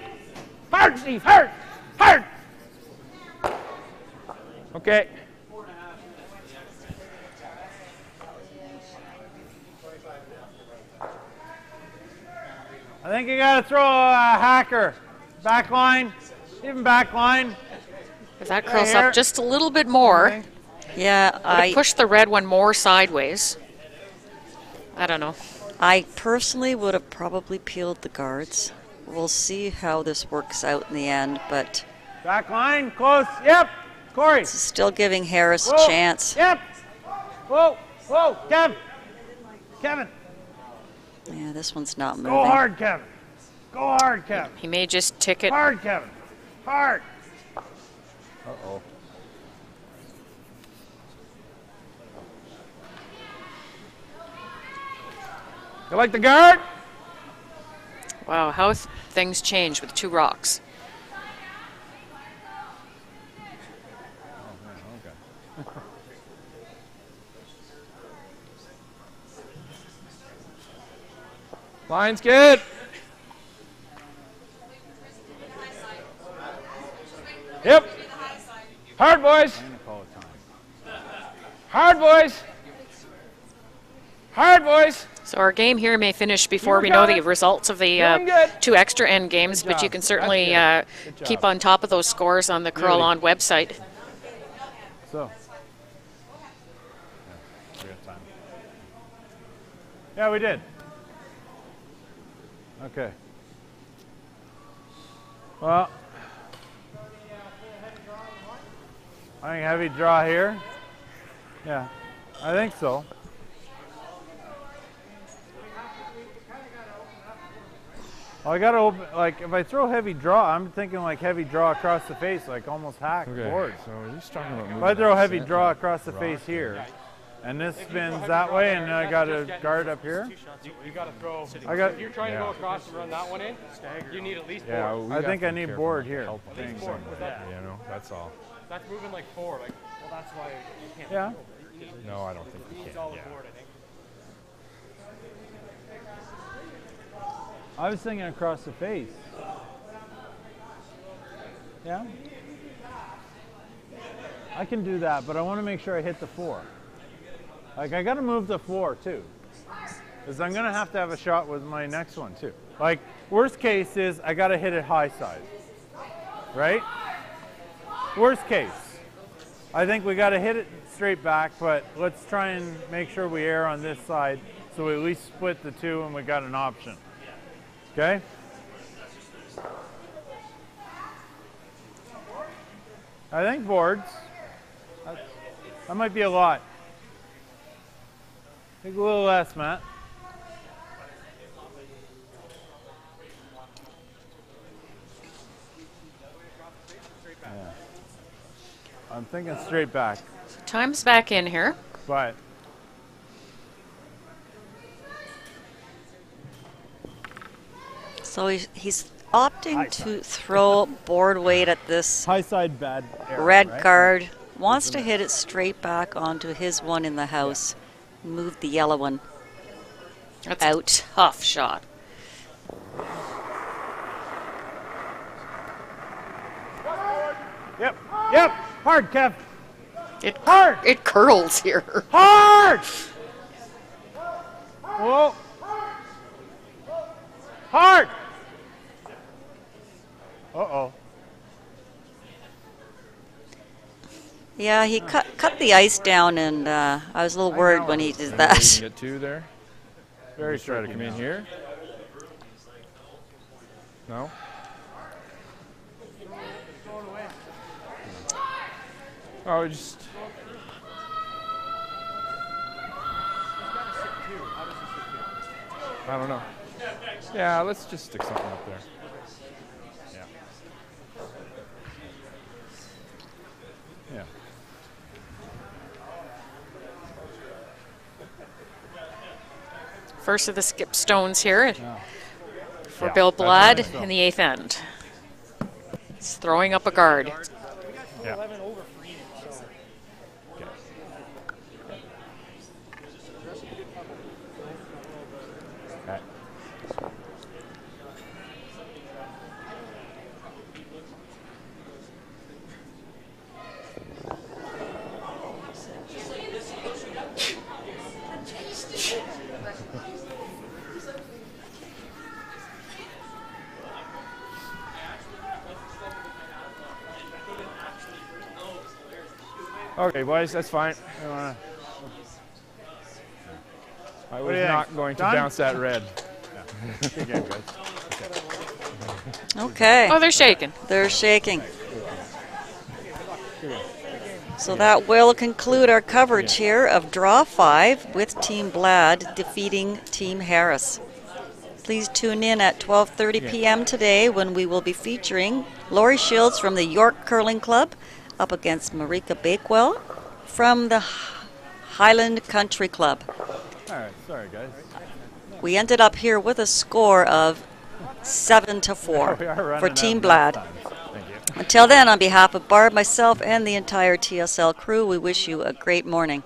Hard, Steve, hard, hard. Okay. I think you got to throw a hacker. Back line. Even back line. If that curls here. up just a little bit more, Yeah, I push the red one more sideways. I don't know. I personally would have probably peeled the guards. We'll see how this works out in the end, but Back line. Close. Yep. Corey. it's still giving Harris a Whoa. chance. Yep. Whoa. Whoa. Kevin. Kevin. Yeah, this one's not moving. Go hard, Kevin. Go hard, Kevin. He may just tick it. Hard, Kevin. Hard. Uh-oh. You like the guard? Wow, how things change with 2 rocks. Line's good. Yep. Hard, boys. Hard, boys. Hard, boys. So our game here may finish before You we know got the it. results of the Doing good. 2 extra end games, Good but you job. can certainly That's good. Good keep job. on top of those scores on the Curl On website. So. Yeah, we got time. Yeah, we did. Okay. Well, I think heavy draw here. Yeah, I think so. Well, I gotta open, like, if I throw heavy draw, I'm thinking like heavy draw across the face, like almost hack board. So are you talking about moving If I throw that heavy set- draw that across the rock face there? here, and this spins that way, and then I got a guard up here. You got to throw. I got. If you're trying to go across and run that one in, you need at least Yeah, four. we I got think to I be need careful board not to here. help Thing. things somewhere, you know, that's all. That's moving like four. Like, well, that's why you can't. Yeah. No, I don't think we It's can. all Yeah. aboard, I think. I was thinking across the face. Yeah. I can do that, but I want to make sure I hit the 4. Like, I got to move the 4 too, because I'm gonna have to have a shot with my next one too. Like, worst case is I got to hit it high side, right? Worst case. I think we got to hit it straight back, but let's try and make sure we err on this side so we at least split the 2 and we got an option. Okay? I think boards. That might be a lot. Take a little less, Matt. Yeah. I'm thinking straight back, Time's back in here. but So he's opting to throw board weight at this high side bad error, red right? guard. Wants to hit it straight back onto his one in the house. Move the yellow one That's out. a tough shot. Yep. Yep. Hard, Kev. It Hard. It curls here. Hard. Whoa. Hard. Uh-oh. Yeah, he cut the ice down, and I was a little worried when he did You that. can get 2 there. Very Try to tricky come in now. here. No? Oh, we just. I don't know. Yeah, let's just stick something up there. Yeah. Yeah. First of the skip stones here for Yeah, Bill that's Blood nice, though. in the 8th end. He's throwing up a guard. Yeah. Okay. Okay, boys, that's fine. I was do you not think? going to Done? bounce that red. Good game, guys. Okay. Oh, they're shaking. They're shaking. So that will conclude our coverage here of Draw 5 with Team Blad defeating Team Harris. Please tune in at 12:30 p.m. today when we will be featuring Lori Shields from the York Curling Club up against Marika Bakewell from the Highland Country Club. All right, sorry, guys. We ended up here with a score of 7-4 We are running for out Team of Blad. times. Thank you. Until then, on behalf of Barb, myself, and the entire TSL crew, we wish you a great morning.